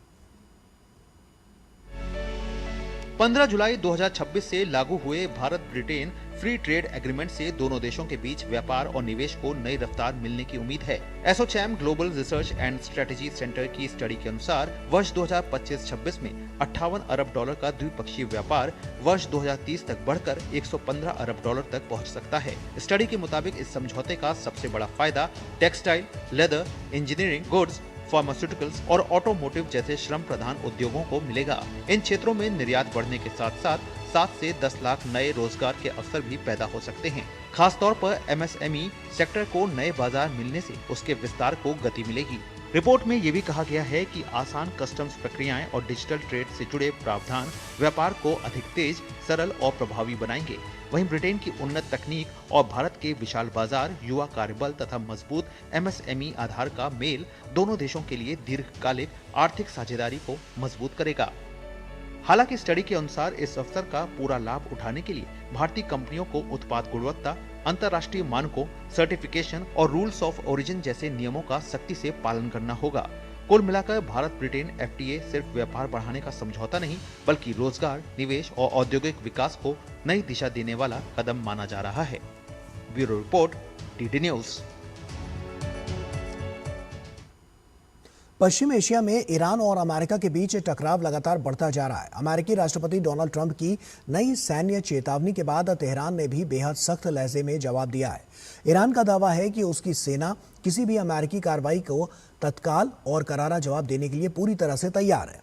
15 जुलाई 2026 से लागू हुए Bharat Britain free trade agreement से दोनों देशों के बीच व्यापार और निवेश को नई रफ्तार मिलने की उम्मीद है। ASSOCHAM global research and strategy centre की स्टडी के अनुसार वर्ष 2025-26 में 58 अरब डॉलर का द्विपक्षीय व्यापार वर्ष 2030 तक बढ़कर 115 अरब डॉलर तक पहुंच सकता है। स्टडी के मुताबिक इस समझौते का सबसे बड़ा फायदा textile, leather, engineering, goods, pharmaceuticals और ऑटोमोटिव जैसे श्रम प्रधान उद्योगों को मिलेगा। इन क्षेत्रों में निर्यात बढ़ने के साथ साथ 7 से 10 लाख नए रोजगार के अवसर भी पैदा हो सकते हैं। खास तौर पर एमएसएमई सेक्टर को नए बाजार मिलने से उसके विस्तार को गति मिलेगी। रिपोर्ट में ये भी कहा गया है कि आसान कस्टम्स प्रक्रियाएं और डिजिटल ट्रेड से जुड़े प्रावधान व्यापार को अधिक तेज, सरल और प्रभावी बनाएंगे। वहीं ब्रिटेन की उन्नत तकनीक और भारत के विशाल बाजार, युवा कार्यबल तथा मजबूत एमएसएमई आधार का मेल दोनों देशों के लिए दीर्घकालिक आर्थिक साझेदारी को मजबूत करेगा। हालांकि स्टडी के अनुसार इस अवसर का पूरा लाभ उठाने के लिए भारतीय कंपनियों को उत्पाद गुणवत्ता, अंतर्राष्ट्रीय मानकों, सर्टिफिकेशन और रूल्स ऑफ ओरिजिन जैसे नियमों का सख्ती से पालन करना होगा। कुल मिलाकर भारत ब्रिटेन एफटीए सिर्फ व्यापार बढ़ाने का समझौता नहीं, बल्कि रोजगार, निवेश और औद्योगिक विकास को नई दिशा देने वाला कदम माना जा रहा है। Bureau report, DD news. पश्चिम एशिया में ईरान और अमेरिका के बीच टकराव लगातार बढ़ता जा रहा है। अमेरिकी राष्ट्रपति डोनाल्ड ट्रंप की नई सैन्य चेतावनी के बाद तेहरान ने भी बेहद सख्त लहजे में जवाब दिया है। ईरान का दावा है कि उसकी सेना किसी भी अमेरिकी कार्रवाई को तत्काल और करारा जवाब देने के लिए पूरी तरह से तैयार है।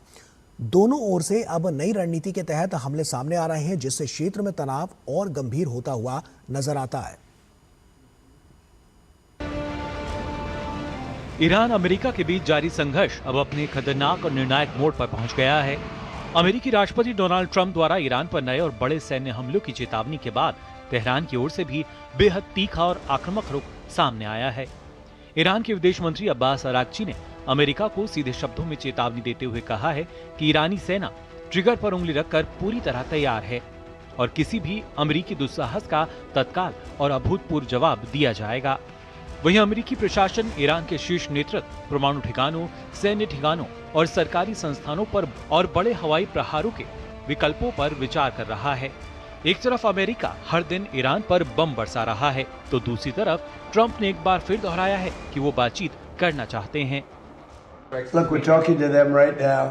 दोनों ओर से अब नई रणनीति के तहत हमले सामने आ रहे हैं, जिससे क्षेत्र में तनाव और गंभीर होता हुआ नजर आता है। ईरान अमेरिका के बीच जारी संघर्ष अब अपने खतरनाक और निर्णायक मोड़ पर पहुंच गया है। अमेरिकी राष्ट्रपति डोनाल्ड ट्रंप द्वारा ईरान पर नए और बड़े सैन्य हमलों की चेतावनी के बाद तेहरान की ओर से भी बेहद तीखा और आक्रामक रुख सामने आया है। ईरान के विदेश मंत्री अब्बास अरागची ने अमेरिका को सीधे शब्दों में चेतावनी देते हुए कहा है कि ईरानी सेना ट्रिगर पर उंगली रखकर पूरी तरह तैयार है और किसी भी अमेरिकी दुस्साहस का तत्काल और अभूतपूर्व जवाब दिया जाएगा। वहीं अमेरिकी प्रशासन ईरान के शीर्ष नेतृत्व, परमाणु ठिकानों, सैन्य ठिकानों और सरकारी संस्थानों पर और बड़े हवाई प्रहारों के विकल्पों पर विचार कर रहा है। एक तरफ अमेरिका हर दिन ईरान पर बम बरसा रहा है, तो दूसरी तरफ ट्रंप ने एक बार फिर दोहराया है कि वो बातचीत करना चाहते हैं। Look, we're talking to them right now.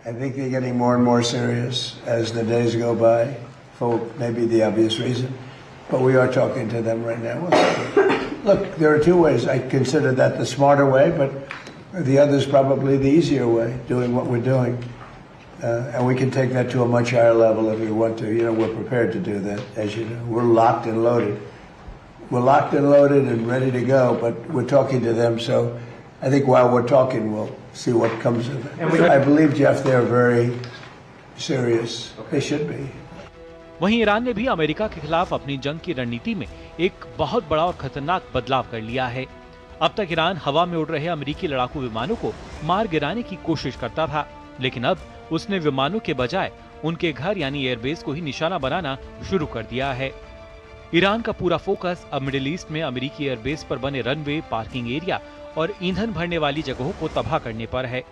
I think they're getting more and more serious as the days go by, for maybe the obvious reason. But we are talking to them right now. Look, there are two ways. I consider that the smarter way, but the other is probably the easier way, doing what we're doing. And we can take that to a much higher level if we want to. You know, we're prepared to do that, as you know. We're locked and loaded. We're locked and loaded and ready to go, but we're talking to them. So I think while we're talking, we'll see what comes of it. I believe, Jeff, they're very serious. They should be. वहीं ईरान ने भी अमेरिका के खिलाफ अपनी जंग की रणनीति में एक बहुत बड़ा और खतरनाक बदलाव कर लिया है। अब तक ईरान हवा में उड़ रहे अमेरिकी लड़ाकू विमानों को मार गिराने की कोशिश करता था, लेकिन अब उसने विमानों के बजाय उनके घर यानी एयरबेस को ही निशाना बनाना शुरू कर दिया है। ईरान का पूरा फोकस अब मिडिल ईस्ट में अमेरिकी एयरबेस पर बने रनवे, पार्किंग एरिया और ईंधन भरने वाली जगहों को तबाह करने पर है।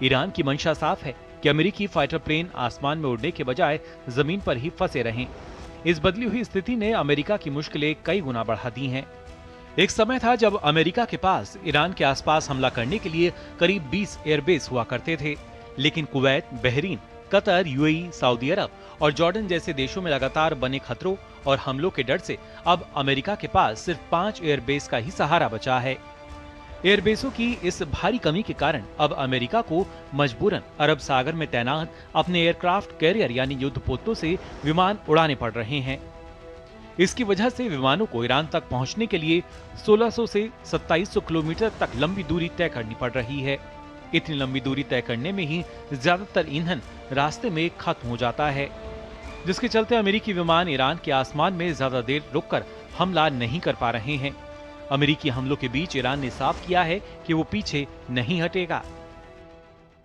ईरान की मंशा साफ है कि अमेरिकी फाइटर प्लेन आसमान में उड़ने के बजाय जमीन पर ही फंसे रहें। इस बदली हुई स्थिति ने अमेरिका की मुश्किलें कई गुना बढ़ा दी हैं। एक समय था जब अमेरिका के पास ईरान के आसपास हमला करने के लिए करीब 20 एयरबेस हुआ करते थे, लेकिन Kuwait, Bahrain, Qatar, UAE, Saudi Arabia और जॉर्डन जैसे देशों में लगातार बने खतरों और हमलों के डर से अब अमेरिका के पास सिर्फ 5 एयरबेस का ही सहारा बचा है। एयरबेसों की इस भारी कमी के कारण अब अमेरिका को मजबूरन अरब सागर में तैनात अपने एयरक्राफ्ट कैरियर यानी युद्धपोतों से विमान उड़ाने पड़ रहे हैं। इसकी वजह से विमानों को ईरान तक पहुंचने के लिए 1600 से 2700 किलोमीटर तक लंबी दूरी तय करनी पड़ रही है। इतनी लंबी दूरी तय करने में ही ज्यादातर ईंधन रास्ते में खत्म हो जाता है, जिसके चलते अमेरिकी विमान ईरान के आसमान में ज्यादा देर रुककर हमला नहीं कर पा रहे हैं। अमेरिकी हमलों के बीच ईरान ने साफ किया है कि वो पीछे नहीं हटेगा।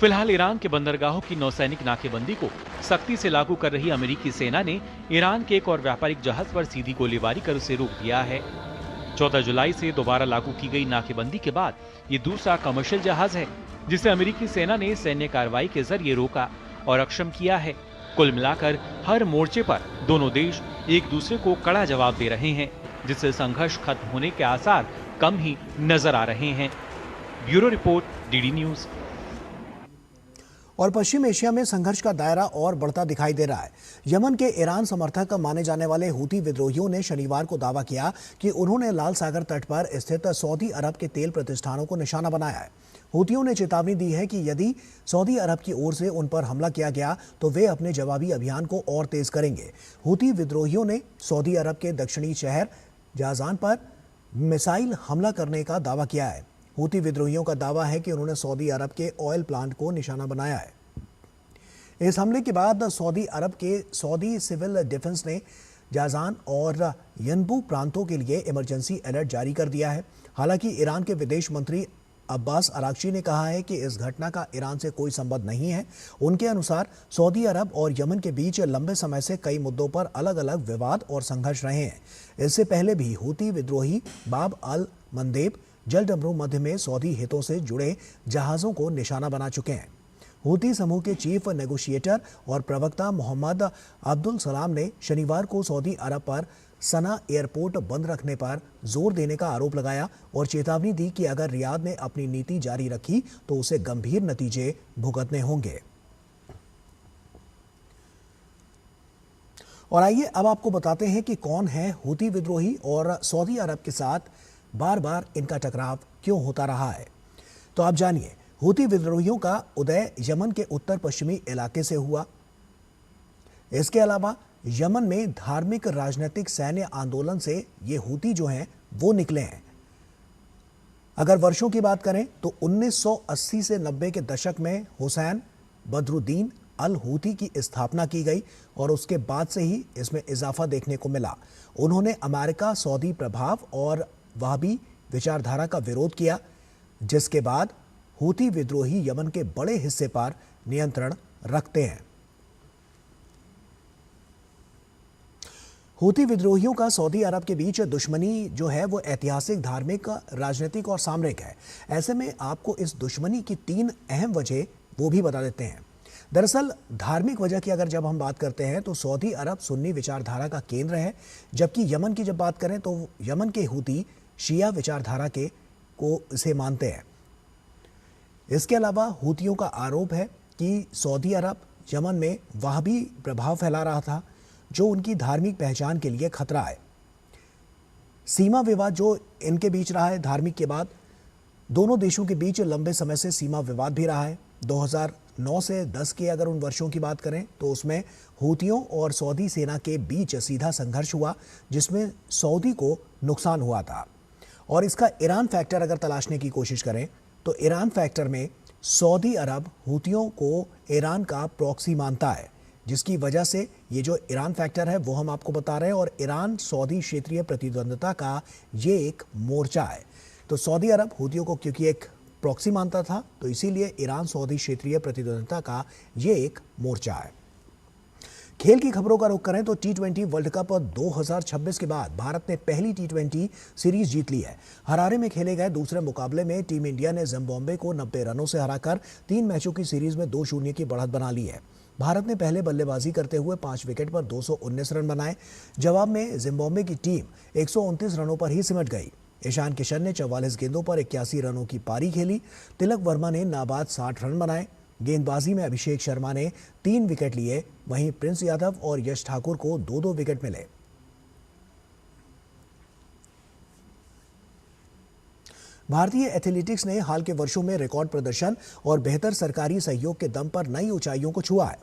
फिलहाल ईरान के बंदरगाहों की नौसैनिक नाकेबंदी को सख्ती से लागू कर रही अमेरिकी सेना ने ईरान के एक और व्यापारिक जहाज पर सीधी गोलीबारी कर उसे रोक दिया है। 14 जुलाई से दोबारा लागू की गई नाकेबंदी के बाद ये दूसरा कमर्शियल जहाज है जिसे अमेरिकी सेना ने सैन्य कार्रवाई के जरिए रोका और अक्षम किया है। कुल मिलाकर हर मोर्चे पर दोनों देश एक दूसरे को कड़ा जवाब दे रहे हैं, जिससे संघर्ष खत्म होने के आसार कम ही नजर आ रहे हैं। Bureau report, DD news. और पश्चिम एशिया में संघर्ष का दायरा और बढ़ता दिखाई दे रहा है। यमन के ईरान समर्थक माने जाने वाले हूती विद्रोहियों ने शनिवार को दावा किया कि उन्होंने लाल सागर तट पर स्थित सऊदी अरब के तेल प्रतिष्ठानों को निशाना बनाया है। हूतियों ने चेतावनी दी है कि यदि सऊदी अरब की ओर से उन पर हमला किया गया तो वे अपने जवाबी अभियान को और तेज करेंगे। हूती विद्रोहियों ने सऊदी अरब के दक्षिणी शहर जाजान पर मिसाइल हमला करने का दावा किया है। हूती विद्रोहियों का दावा है कि उन्होंने सऊदी अरब के ऑयल प्लांट को निशाना बनाया है। इस हमले के बाद सऊदी अरब के सऊदी सिविल डिफेंस ने जाजान और यनबू प्रांतों के लिए इमरजेंसी अलर्ट जारी कर दिया है। हालांकि ईरान के विदेश मंत्री अब्बास अरागची ने कहा है कि इस घटना का ईरान से कोई संबंध नहीं है। उनके अनुसार सऊदी अरब और यमन के बीच लंबे समय से कई मुद्दों पर अलग अलग विवाद और संघर्ष रहे हैं। इससे पहले भी हूती विद्रोही बाब अल मंदेब जलडमरू मध्य में सऊदी हितों से जुड़े जहाज़ों को निशाना बना चुके हैं। हूती समूह के चीफ नेगोशिएटर और प्रवक्ता मोहम्मद अब्दुल सलाम ने शनिवार को सऊदी अरब पर सना एयरपोर्ट बंद रखने पर जोर देने का आरोप लगाया और चेतावनी दी कि अगर रियाद ने अपनी नीति जारी रखी तो उसे गंभीर नतीजे भुगतने होंगे। और आइए अब आपको बताते हैं कि कौन है हूती विद्रोही और सऊदी अरब के साथ बार बार इनका टकराव क्यों होता रहा है। तो आप जानिए, हूती विद्रोहियों का उदय यमन के उत्तर पश्चिमी इलाके से हुआ। इसके अलावा यमन में धार्मिक, राजनीतिक, सैन्य आंदोलन से ये हूती जो हैं वो निकले हैं। अगर वर्षों की बात करें तो 1980 से 90 के दशक में हुसैन बदरुद्दीन अल हूथी की स्थापना की गई और उसके बाद से ही इसमें इजाफा देखने को मिला। उन्होंने अमेरिका, सऊदी प्रभाव और वहाबी विचारधारा का विरोध किया, जिसके बाद हूथी विद्रोही यमन के बड़े हिस्से पर नियंत्रण रखते हैं। हूथी विद्रोहियों का सऊदी अरब के बीच दुश्मनी जो है वो ऐतिहासिक, धार्मिक, राजनीतिक और सामरिक है। ऐसे में आपको इस दुश्मनी की 3 अहम वजह वो भी बता देते हैं। दरअसल धार्मिक वजह की अगर जब हम बात करते हैं तो सऊदी अरब सुन्नी विचारधारा का केंद्र है, जबकि यमन की जब बात करें तो यमन के हूथी शिया विचारधारा के को इसे मानते हैं। इसके अलावा हूथियों का आरोप है कि सऊदी अरब यमन में वहाबी प्रभाव फैला रहा था, जो उनकी धार्मिक पहचान के लिए खतरा है। सीमा विवाद जो इनके बीच रहा है, धार्मिक के बाद दोनों देशों के बीच लंबे समय से सीमा विवाद भी रहा है। 2009 से 10 के अगर उन वर्षों की बात करें तो उसमें हूथियों और सऊदी सेना के बीच सीधा संघर्ष हुआ, जिसमें सऊदी को नुकसान हुआ था। और इसका ईरान फैक्टर अगर तलाशने की कोशिश करें तो ईरान फैक्टर में सऊदी अरब हूथियों को ईरान का प्रॉक्सी मानता है, जिसकी वजह से ये जो ईरान फैक्टर है वो हम आपको बता रहे हैं। और ईरान सऊदी क्षेत्रीय प्रतिद्वंद्विता का ये एक मोर्चा है। तो सऊदी अरब हूथियों को क्योंकि एक प्रॉक्सी मानता था, तो इसीलिए ईरान सऊदी क्षेत्रीय प्रतिद्वंद्विता का ये एक मोर्चा है। खेल की खबरों का रुख करें तो T20 वर्ल्ड कप 2026 के बाद भारत ने पहली T20 सीरीज जीत ली है। हरारे में खेले गए दूसरे मुकाबले में टीम इंडिया ने जिम्बाब्वे को 90 रनों से हराकर 3 मैचों की सीरीज में 2-0 की बढ़त बना ली है। भारत ने पहले बल्लेबाजी करते हुए 5 विकेट पर 219 रन बनाए। जवाब में जिम्बाब्वे की टीम 129 रनों पर ही सिमट गई। ईशान किशन ने 44 गेंदों पर 81 रनों की पारी खेली। तिलक वर्मा ने नाबाद 60 रन बनाए। गेंदबाजी में अभिषेक शर्मा ने 3 विकेट लिए, वहीं प्रिंस यादव और यश ठाकुर को 2-2 विकेट मिले। भारतीय एथलेटिक्स ने हाल के वर्षों में रिकॉर्ड प्रदर्शन और बेहतर सरकारी सहयोग के दम पर नई ऊंचाइयों को छुआ है।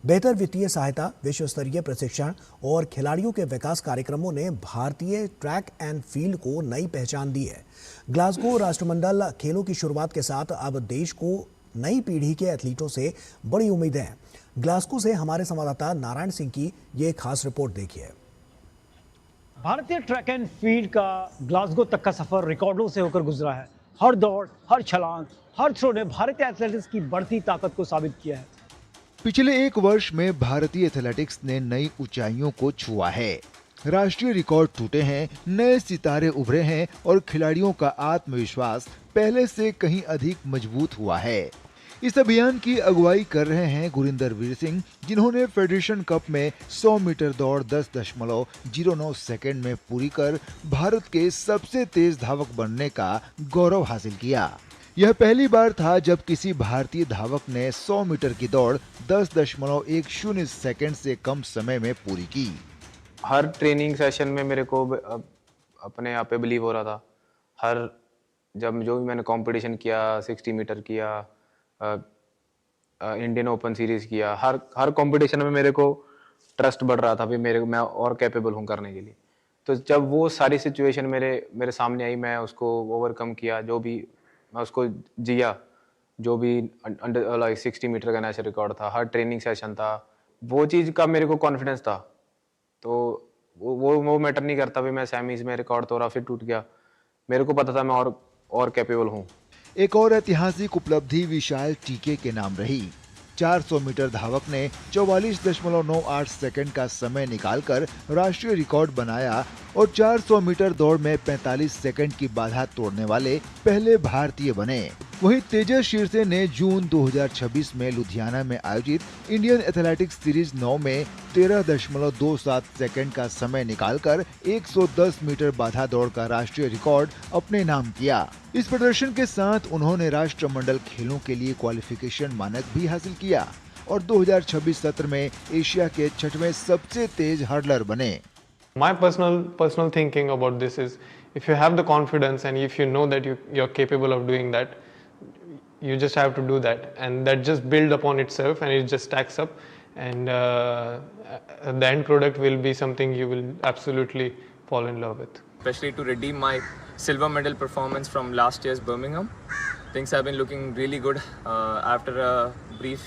बेहतर वित्तीय सहायता, विश्व स्तरीय प्रशिक्षण और खिलाड़ियों के विकास कार्यक्रमों ने भारतीय ट्रैक एंड फील्ड को नई पहचान दी है। ग्लासगो राष्ट्रमंडल खेलों की शुरुआत के साथ अब देश को नई पीढ़ी के एथलीटों से बड़ी उम्मीदें हैं। ग्लासगो से हमारे संवाददाता नारायण सिंह की ये खास रिपोर्ट देखिए। भारतीय ट्रैक एंड फील्ड का ग्लासगो तक का सफर रिकॉर्डों से होकर गुजरा है। हर दौड़, हर छलांग, हर थ्रो ने भारतीय एथलेटिक्स की बढ़ती ताकत को साबित किया है। पिछले 1 वर्ष में भारतीय एथलेटिक्स ने नई ऊंचाइयों को छुआ है। राष्ट्रीय रिकॉर्ड टूटे हैं, नए सितारे उभरे हैं और खिलाड़ियों का आत्मविश्वास पहले से कहीं अधिक मजबूत हुआ है। इस अभियान की अगुवाई कर रहे हैं गुरिंदर वीर सिंह, जिन्होंने फेडरेशन कप में 100 मीटर दौड़ 10.09 सेकंड में पूरी कर भारत के सबसे तेज धावक बनने का गौरव हासिल किया। यह पहली बार था जब किसी भारतीय धावक ने 100 मीटर की दौड़ 10.10 सेकंड से कम समय में पूरी की। हर ट्रेनिंग सेशन में मेरे को अपने आप पे बिलीव हो रहा था। जब जो भी मैंने कंपटीशन किया, 60 मीटर किया, इंडियन ओपन सीरीज किया, हर कंपटीशन में मेरे को ट्रस्ट बढ़ रहा था भी मैं और कैपेबल हूँ करने के लिए। तो जब वो सारी सिचुएशन मेरे सामने आई, मैं उसको ओवरकम किया, जो भी मैं उसको जिया, जो भी अंडर 60 मीटर का नेशनल रिकॉर्ड था, हर ट्रेनिंग सेशन था, वो चीज़ का मेरे को कॉन्फिडेंस था। तो वो मैटर नहीं करता भी मैं सेमीज में रिकॉर्ड तोड़ा फिर टूट गया, मेरे को पता था मैं और कैपेबल हूँ। एक और ऐतिहासिक उपलब्धि विशाल टीके के नाम रही। 400 मीटर धावक ने 44.98 सेकंड का समय निकालकर राष्ट्रीय रिकॉर्ड बनाया और 400 मीटर दौड़ में 45 सेकंड की बाधा तोड़ने वाले पहले भारतीय बने। वहीं तेजस शीर्षे ने जून 2026 में लुधियाना में आयोजित इंडियन एथलेटिक्स सीरीज 9 में 13.27 सेकंड का समय निकालकर 110 मीटर बाधा दौड़ का राष्ट्रीय रिकॉर्ड अपने नाम किया। इस प्रदर्शन के साथ उन्होंने राष्ट्रमंडल खेलों के लिए क्वालिफिकेशन मानक भी हासिल किया और 2026 सत्र में एशिया के 6वें सबसे तेज हर्डलर बने। My personal thinking about this is, if you have the confidence and if you know that you're capable of doing that, you just have to do that, and that just build upon itself and it just stacks up, and the end product will be something you will absolutely fall in love with. especially to redeem my silver medal performance from last year's Birmingham. Things have been looking really good after a brief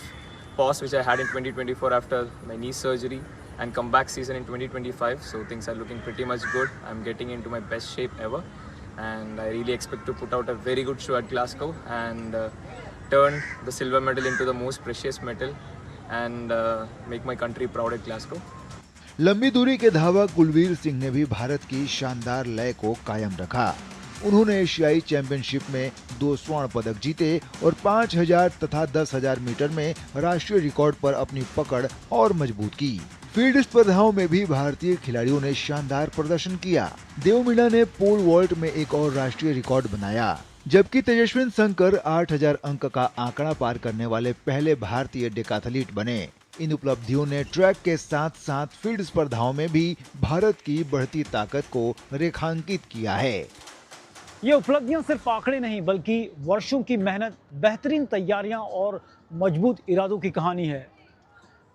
pause which I had in 2024 after my knee surgery and comeback season in 2025. So things are looking pretty much good. I'm getting into my best shape ever, and I really expect to put out a very good show at Glasgow and turn the silver medal into the most precious medal and make my country proud at Glasgow. लंबी दूरी के धावक कुलवीर सिंह ने भी भारत की शानदार लय को कायम रखा। उन्होंने एशियाई चैंपियनशिप में 2 स्वर्ण पदक जीते और 5000 तथा 10,000 मीटर में राष्ट्रीय रिकॉर्ड पर अपनी पकड़ और मजबूत की। फील्ड स्पर्धाओं में भी भारतीय खिलाड़ियों ने शानदार प्रदर्शन किया। देवमीना ने पोल वॉल्ट में एक और राष्ट्रीय रिकॉर्ड बनाया, जबकि तेजस्विन शंकर 8000 अंक का आंकड़ा पार करने वाले पहले भारतीय डेकाथलीट बने। इन उपलब्धियों ने ट्रैक के साथ साथ फील्ड स्पर्धाओं में भी भारत की बढ़ती ताकत को रेखांकित किया है। ये उपलब्धियां सिर्फ आंकड़े नहीं बल्कि वर्षों की मेहनत, बेहतरीन तैयारियां और मजबूत इरादों की कहानी है।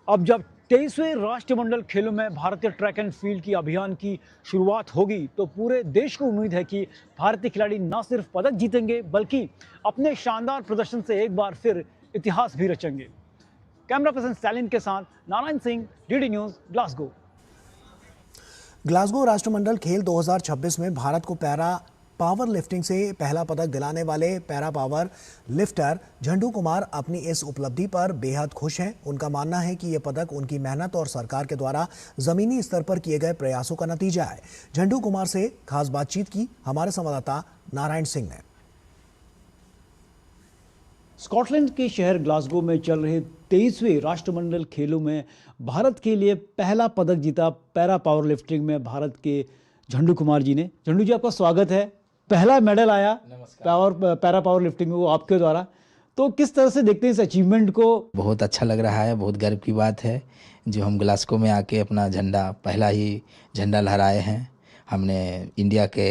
अब जब 23वें राष्ट्रमंडल खेलों में भारतीय ट्रैक एंड फील्ड की अभियान की शुरुआत होगी तो पूरे देश को उम्मीद है कि भारतीय खिलाड़ी न सिर्फ पदक जीतेंगे बल्कि अपने शानदार प्रदर्शन से एक बार फिर इतिहास भी रचेंगे। कैमरा पर्सन स्टैलिन के साथ Narayan Singh, DD news, Glasgow. Glasgow राष्ट्रमंडल खेल 2026 में भारत को पैरा पावर लिफ्टिंग से पहला पदक दिलाने वाले पैरा पावर लिफ्टर झंडू कुमार अपनी इस उपलब्धि पर बेहद खुश हैं। उनका मानना है कि यह पदक उनकी मेहनत और सरकार के द्वारा जमीनी स्तर पर किए गए प्रयासों का नतीजा है। झंडू कुमार से खास बातचीत की हमारे संवाददाता नारायण सिंह ने। स्कॉटलैंड के शहर ग्लासगो में चल रहे 23वें राष्ट्रमंडल खेलों में भारत के लिए पहला पदक जीता पैरा पावर लिफ्टिंग में भारत के झंडू कुमार जी ने। झंडू जी, आपका स्वागत है। पहला मेडल आया पैरा पावर लिफ्टिंग में, वो आपके द्वारा, तो किस तरह से देखते हैं इस अचीवमेंट को? बहुत अच्छा लग रहा है, बहुत गर्व की बात है जो हम ग्लासगो में आके अपना झंडा, पहला ही झंडा लहराए हैं। हमने इंडिया के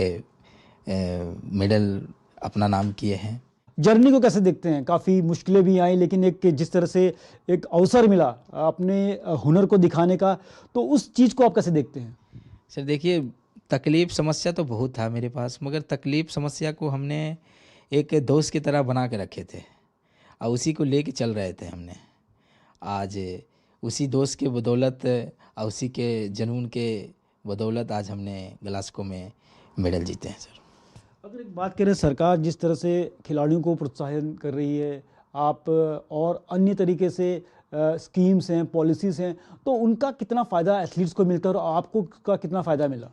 मेडल अपना नाम किए हैं। जर्नी को कैसे देखते हैं? काफ़ी मुश्किलें भी आई लेकिन एक जिस तरह से एक अवसर मिला अपने हुनर को दिखाने का, तो उस चीज़ को आप कैसे देखते हैं? सर देखिए, तकलीफ समस्या तो बहुत था मेरे पास, मगर तकलीफ समस्या को हमने एक दोस्त की तरह बना के रखे थे और उसी को लेके चल रहे थे हमने। आज उसी दोस्त के बदौलत और उसी के जुनून के बदौलत आज हमने ग्लासगो में मेडल जीते हैं। सर अगर एक बात करें, सरकार जिस तरह से खिलाड़ियों को प्रोत्साहन कर रही है, आप और अन्य तरीके से स्कीम्स हैं, पॉलिसीज़ हैं, तो उनका कितना फ़ायदा एथलीट्स को मिलता है और आपको का कितना फ़ायदा मिला?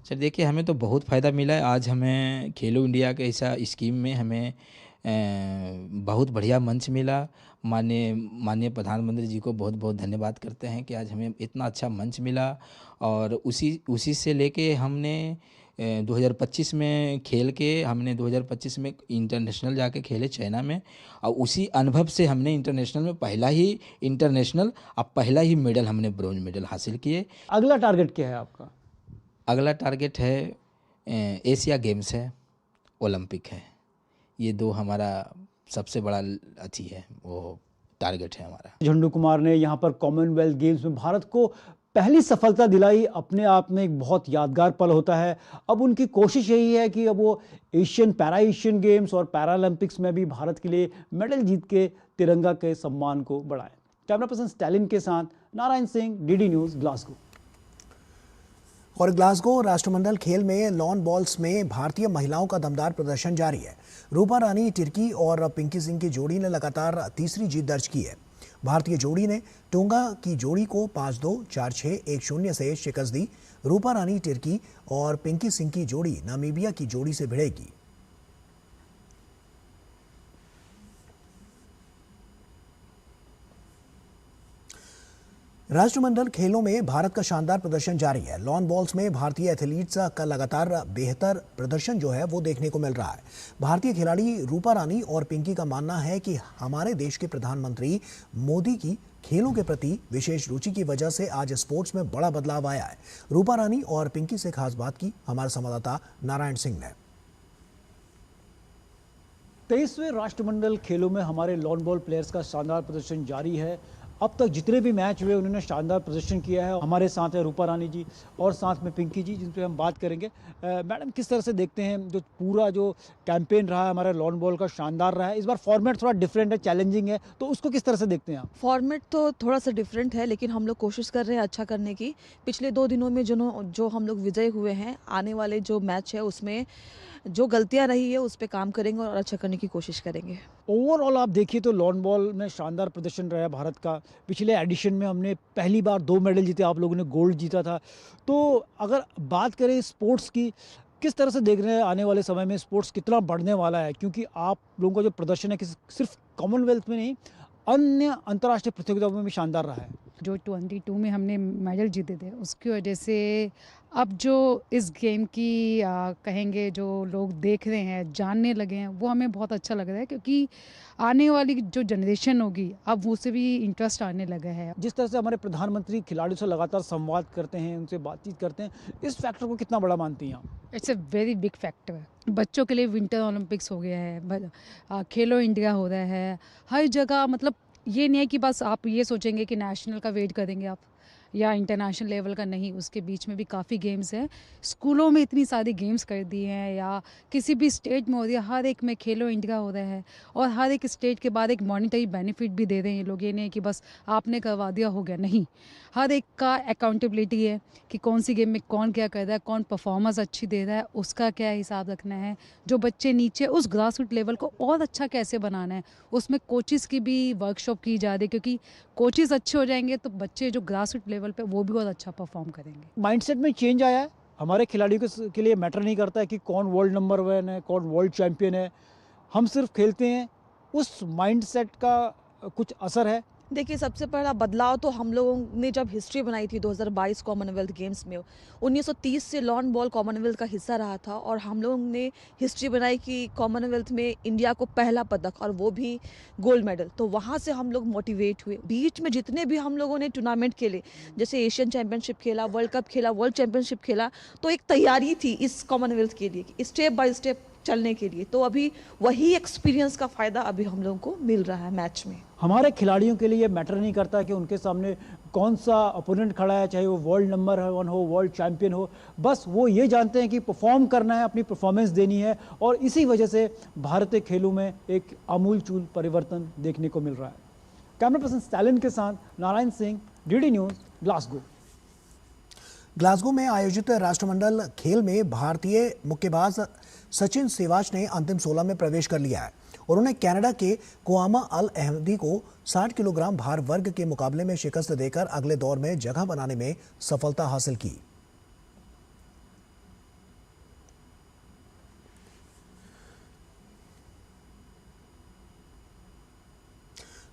सर देखिए, हमें तो बहुत फ़ायदा मिला है। आज हमें खेलो इंडिया के ऐसा स्कीम में हमें बहुत बढ़िया मंच मिला। माननीय प्रधानमंत्री जी को बहुत बहुत धन्यवाद करते हैं कि आज हमें इतना अच्छा मंच मिला। और उसी से लेके हमने 2025 में खेल के हमने 2025 में इंटरनेशनल जाके खेले चाइना में, और उसी अनुभव से हमने इंटरनेशनल में पहला ही मेडल हमने ब्रॉन्ज मेडल हासिल किए। अगला टारगेट क्या है आपका? अगला टारगेट है एशिया गेम्स है, ओलंपिक है। ये दो हमारा सबसे बड़ा अथी है, वो टारगेट है हमारा। झंडू कुमार ने यहाँ पर कॉमनवेल्थ गेम्स में भारत को पहली सफलता दिलाई, अपने आप में एक बहुत यादगार पल होता है। अब उनकी कोशिश यही है कि अब वो पैरा एशियन गेम्स और पैरालंपिक्स में भी भारत के लिए मेडल जीत के तिरंगा के सम्मान को बढ़ाएं। कैमरा पर्सन स्टैलिन के साथ Narayan Singh, DD news, Glasgow. और ग्लासगो राष्ट्रमंडल खेल में लॉन बॉल्स में भारतीय महिलाओं का दमदार प्रदर्शन जारी है। रूपा रानी तिर्की और पिंकी सिंह की जोड़ी ने लगातार तीसरी जीत दर्ज की है। भारतीय जोड़ी ने टोंगा की जोड़ी को 5-2, 4-6, 1-0 से शिकस्त दी। रूपा रानी तिर्की और पिंकी सिंह की जोड़ी नामीबिया की जोड़ी से भिड़ेगी। राष्ट्रमंडल खेलों में भारत का शानदार प्रदर्शन जारी है। लॉन बॉल्स में भारतीय एथलीट्स का लगातार बेहतर प्रदर्शन जो है वो देखने को मिल रहा है। भारतीय खिलाड़ी रूपा रानी और पिंकी का मानना है कि हमारे देश के प्रधानमंत्री मोदी की खेलों के प्रति विशेष रुचि की वजह से आज स्पोर्ट्स में बड़ा बदलाव आया है। रूपा रानी और पिंकी से खास बात की हमारे संवाददाता नारायण सिंह ने। 23वें राष्ट्रमंडल खेलों में हमारे लॉन बॉल प्लेयर्स का शानदार प्रदर्शन जारी है। अब तक जितने भी मैच हुए उन्होंने शानदार प्रदर्शन किया है। हमारे साथ है रूपा रानी जी और साथ में पिंकी जी, जिन पे हम बात करेंगे। मैडम, किस तरह से देखते हैं जो पूरा जो कैंपेन रहा है हमारा लॉन बॉल का, शानदार रहा है। इस बार फॉर्मेट थोड़ा डिफरेंट है, चैलेंजिंग है, तो उसको किस तरह से देखते हैं आप? फॉर्मेट तो थोड़ा सा डिफरेंट है, लेकिन हम लोग कोशिश कर रहे हैं अच्छा करने की। पिछले 2 दिनों में जो हम लोग विजय हुए हैं, आने वाले जो मैच है उसमें जो गलतियां रही है उस पर काम करेंगे और अच्छा करने की कोशिश करेंगे। ओवरऑल आप देखिए तो लॉन बॉल में शानदार प्रदर्शन रहा है भारत का। पिछले एडिशन में हमने पहली बार 2 मेडल जीते, आप लोगों ने गोल्ड जीता था। तो अगर बात करें स्पोर्ट्स की, किस तरह से देख रहे हैं आने वाले समय में स्पोर्ट्स कितना बढ़ने वाला है? क्योंकि आप लोगों का जो प्रदर्शन है सिर्फ कॉमनवेल्थ में नहीं, अन्य अंतर्राष्ट्रीय प्रतियोगिताओं में भी शानदार रहा है। जो 22 में हमने मेडल जीते थे उसकी वजह से अब जो इस गेम की कहेंगे जो लोग देख रहे हैं, जानने लगे हैं, वो हमें बहुत अच्छा लग रहा है, क्योंकि आने वाली जो जनरेशन होगी अब उसे भी इंटरेस्ट आने लगा है। जिस तरह से हमारे प्रधानमंत्री खिलाड़ियों से लगातार संवाद करते हैं, उनसे बातचीत करते हैं, इस फैक्टर को कितना बड़ा मानती हैं आप? It's a very big factor. बच्चों के लिए विंटर ओलंपिक्स हो गया है, खेलो इंडिया हो रहा है, हर जगह। मतलब ये नहीं है कि बस आप ये सोचेंगे कि नेशनल का वेट करेंगे आप या इंटरनेशनल लेवल का, नहीं, उसके बीच में भी काफ़ी गेम्स हैं। स्कूलों में इतनी सारी गेम्स कर दी हैं या किसी भी स्टेट में हो रही है, हर एक में खेलो इंडिया हो रहा है और हर एक स्टेट के बाद एक मॉनिटरी बेनिफिट भी दे रहे हैं ये लोग। ये नहीं है कि बस आपने करवा दिया हो गया, नहीं, हर एक का अकाउंटेबिलिटी है कि कौन सी गेम में कौन क्या कर रहा है, कौन परफॉर्मेंस अच्छी दे रहा है, उसका क्या हिसाब रखना है। जो बच्चे नीचे उस ग्रास रूट लेवल को और अच्छा कैसे बनाना है, उसमें कोचेज़ की भी वर्कशॉप की जा रही है, क्योंकि कोचेज़ अच्छे हो जाएंगे तो बच्चे जो ग्रास रूट लेवल पे वो भी बहुत अच्छा परफॉर्म करेंगे। माइंडसेट में चेंज आया है। हमारे खिलाड़ियों के लिए मैटर नहीं करता है कि कौन वर्ल्ड नंबर 1 है, कौन वर्ल्ड चैंपियन है, हम सिर्फ खेलते हैं। उस माइंडसेट का कुछ असर है? देखिए, सबसे बड़ा बदलाव तो हम लोगों ने जब हिस्ट्री बनाई थी 2022 कॉमनवेल्थ गेम्स में, 1930 से लॉन बॉल कॉमनवेल्थ का हिस्सा रहा था और हम लोगों ने हिस्ट्री बनाई कि कॉमनवेल्थ में इंडिया को पहला पदक और वो भी गोल्ड मेडल। तो वहाँ से हम लोग मोटिवेट हुए। बीच में जितने भी हम लोगों ने टूर्नामेंट खेले, जैसे एशियन चैंपियनशिप खेला, वर्ल्ड कप खेला, वर्ल्ड चैंपियनशिप खेला, तो एक तैयारी थी इस कॉमनवेल्थ के लिए, स्टेप बाय स्टेप चलने के लिए। तो अभी वही एक्सपीरियंस का फ़ायदा अभी हम लोगों को मिल रहा है मैच में। हमारे खिलाड़ियों के लिए ये मैटर नहीं करता कि उनके सामने कौन सा अपोनेंट खड़ा है, चाहे वो वर्ल्ड नंबर 1 हो, वर्ल्ड चैंपियन हो, बस वो ये जानते हैं कि परफॉर्म करना है, अपनी परफॉर्मेंस देनी है। और इसी वजह से भारतीय खेलों में एक आमूलचूल परिवर्तन देखने को मिल रहा है। कैमरा पर्सन स्टैलिन के साथ Narayan Singh, DD news, Glasgow. Glasgow में आयोजित राष्ट्रमंडल खेल में भारतीय मुक्केबाज सचिन सिवाच ने अंतिम 16 में प्रवेश कर लिया है और उन्हें कनाडा के कोआमा अल अहमदी को 60 किलोग्राम भार वर्ग के मुकाबले में शिकस्त देकर अगले दौर में जगह बनाने में सफलता हासिल की।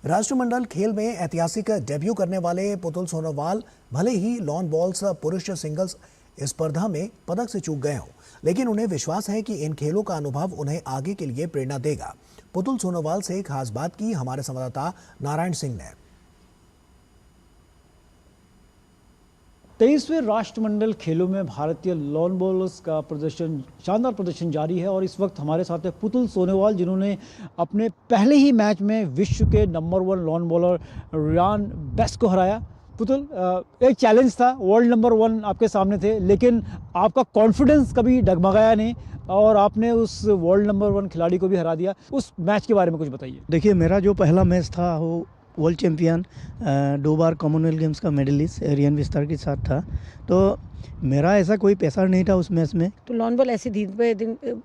राष्ट्रमंडल खेल में ऐतिहासिक डेब्यू करने वाले पुतुल सोनोवाल भले ही लॉन बॉल्स पुरुष सिंगल्स स्पर्धा में पदक से चूक गए हों, लेकिन उन्हें विश्वास है कि इन खेलों का अनुभव उन्हें आगे के लिए प्रेरणा देगा। पुतुल सोनोवाल से खास बात की हमारे संवाददाता नारायण सिंह ने। 23वें राष्ट्रमंडल खेलों में भारतीय लॉन बॉलर्स का शानदार प्रदर्शन जारी है और इस वक्त हमारे साथ है पुतुल सोनोवाल, जिन्होंने अपने पहले ही मैच में विश्व के number 1 lawn bowler Ryan Best को हराया। पुतुल, एक चैलेंज था, वर्ल्ड नंबर 1 आपके सामने थे, लेकिन आपका कॉन्फिडेंस कभी डगमगाया नहीं और आपने उस वर्ल्ड नंबर 1 खिलाड़ी को भी हरा दिया। उस मैच के बारे में कुछ बताइए। देखिए, मेरा जो पहला मैच था वो वर्ल्ड चैम्पियन 2 बार कॉमनवेल्थ गेम्स का मेडलिस्ट रियान विस्तार के साथ था, तो मेरा ऐसा कोई प्रेशर नहीं था उस मैच में। तो लॉन बॉल ऐसे दिन पे दिन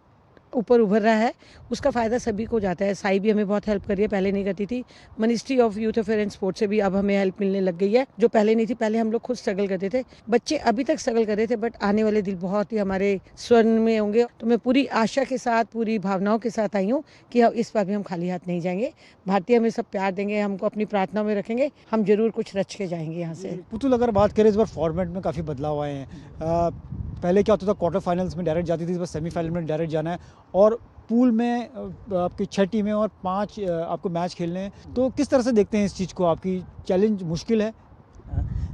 ऊपर उभर रहा है, उसका फ़ायदा सभी को जाता है। साई भी हमें बहुत हेल्प करी है, पहले नहीं करती थी। Ministry of youth affair and sports से भी अब हमें हेल्प मिलने लग गई है, जो पहले नहीं थी। पहले हम लोग खुद स्ट्रगल करते थे, बच्चे अभी तक स्ट्रगल कर रहे थे, बट आने वाले दिन बहुत ही हमारे स्वर्ण में होंगे। तो मैं पूरी आशा के साथ, पूरी भावनाओं के साथ आई हूँ कि इस बार भी हम खाली हाथ नहीं जाएंगे। भारतीय हमें सब प्यार देंगे, हमको अपनी प्रार्थना में रखेंगे, हम जरूर कुछ रच के जाएंगे यहाँ से। पुतुल, अगर बात करें इस बार फॉर्मेट में काफ़ी बदलाव आए हैं। पहले क्या होता था, क्वार्टर फाइनल्स में डायरेक्ट जाती थी, इस बार सेमीफाइनल में डायरेक्ट जाना है और पूल में आपकी 6 टीमें और 5 आपको मैच खेलने हैं। तो किस तरह से देखते हैं इस चीज़ को? आपकी चैलेंज मुश्किल है?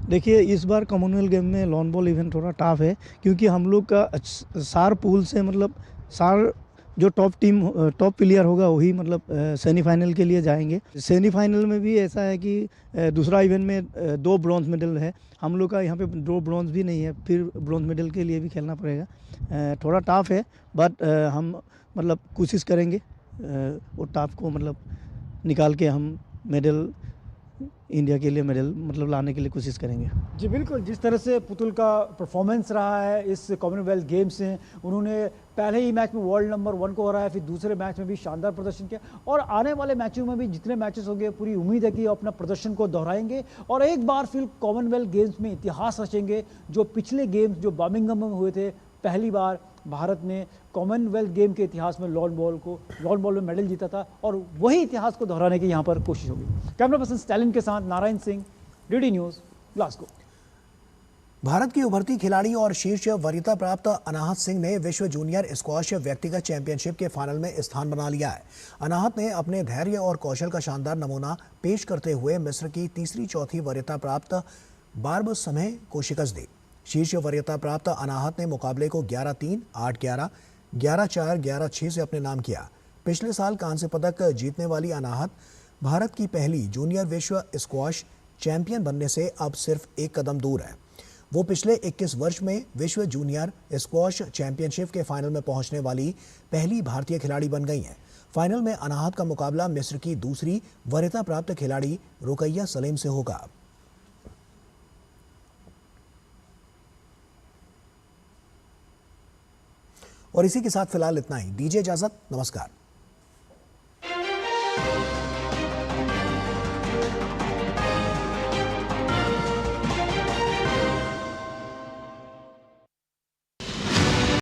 देखिए, इस बार कॉमनवेल्थ गेम में लॉन बॉल इवेंट थोड़ा टफ है, क्योंकि हम लोग का 4 पूल से मतलब 4 जो टॉप प्लेयर होगा वही मतलब सेमीफाइनल के लिए जाएंगे। सेमीफाइनल में भी ऐसा है कि दूसरा इवेंट में 2 ब्रॉन्ज मेडल है, हम लोग का यहाँ पे 2 ब्रॉन्ज भी नहीं है, फिर ब्रॉन्ज मेडल के लिए भी खेलना पड़ेगा। थोड़ा टफ है बट हम मतलब कोशिश करेंगे वो टफ को मतलब निकाल के हम मेडल इंडिया के लिए मेडल मतलब लाने के लिए कोशिश करेंगे। जी बिल्कुल, जिस तरह से पुतुल का परफॉर्मेंस रहा है इस कॉमनवेल्थ गेम्स में, उन्होंने पहले ही मैच में वर्ल्ड नंबर 1 को हराया, फिर दूसरे मैच में भी शानदार प्रदर्शन किया और आने वाले मैचों में भी जितने मैचेस होंगे पूरी उम्मीद है कि अपना प्रदर्शन को दोहराएंगे और एक बार फिर कॉमनवेल्थ गेम्स में इतिहास रचेंगे। जो पिछले गेम्स जो बर्मिंघम में हुए थे, पहली बार भारत ने कॉमनवेल्थ गेम के इतिहास में लॉन बॉल में मेडल जीता था और वही इतिहास को दोहराने की यहाँ पर कोशिश होगी। कैमरा पर्सन स्टैलिन के साथ Narayan Singh, DD news, Glasgow. Bharat की उभरती खिलाड़ी और शीर्ष वरीयता प्राप्त अनाहत सिंह ने विश्व जूनियर स्क्वॉश व्यक्तिगत चैंपियनशिप के फाइनल में स्थान बना लिया है। अनाहत ने अपने धैर्य और कौशल का शानदार नमूना पेश करते हुए मिस्र की तीसरी चौथी वरीयता प्राप्त बार्ब समय को शिकस्त दी। शीर्ष वरीयता प्राप्त अनाहत ने मुकाबले को 11-3, 8-11, 11-4, 11-6 से अपने नाम किया। पिछले साल कांस्य पदक जीतने वाली अनाहत भारत की पहली जूनियर विश्व स्क्वॉश चैंपियन बनने से अब सिर्फ एक कदम दूर है। वो पिछले 21 वर्ष में विश्व जूनियर स्क्वॉश चैंपियनशिप के फाइनल में पहुंचने वाली पहली भारतीय खिलाड़ी बन गई हैं। फाइनल में अनाहत का मुकाबला मिस्र की दूसरी वरीयता प्राप्त खिलाड़ी रुकैया सलीम से होगा। और इसी के साथ फिलहाल इतना ही। दीजिए इजाजत, नमस्कार।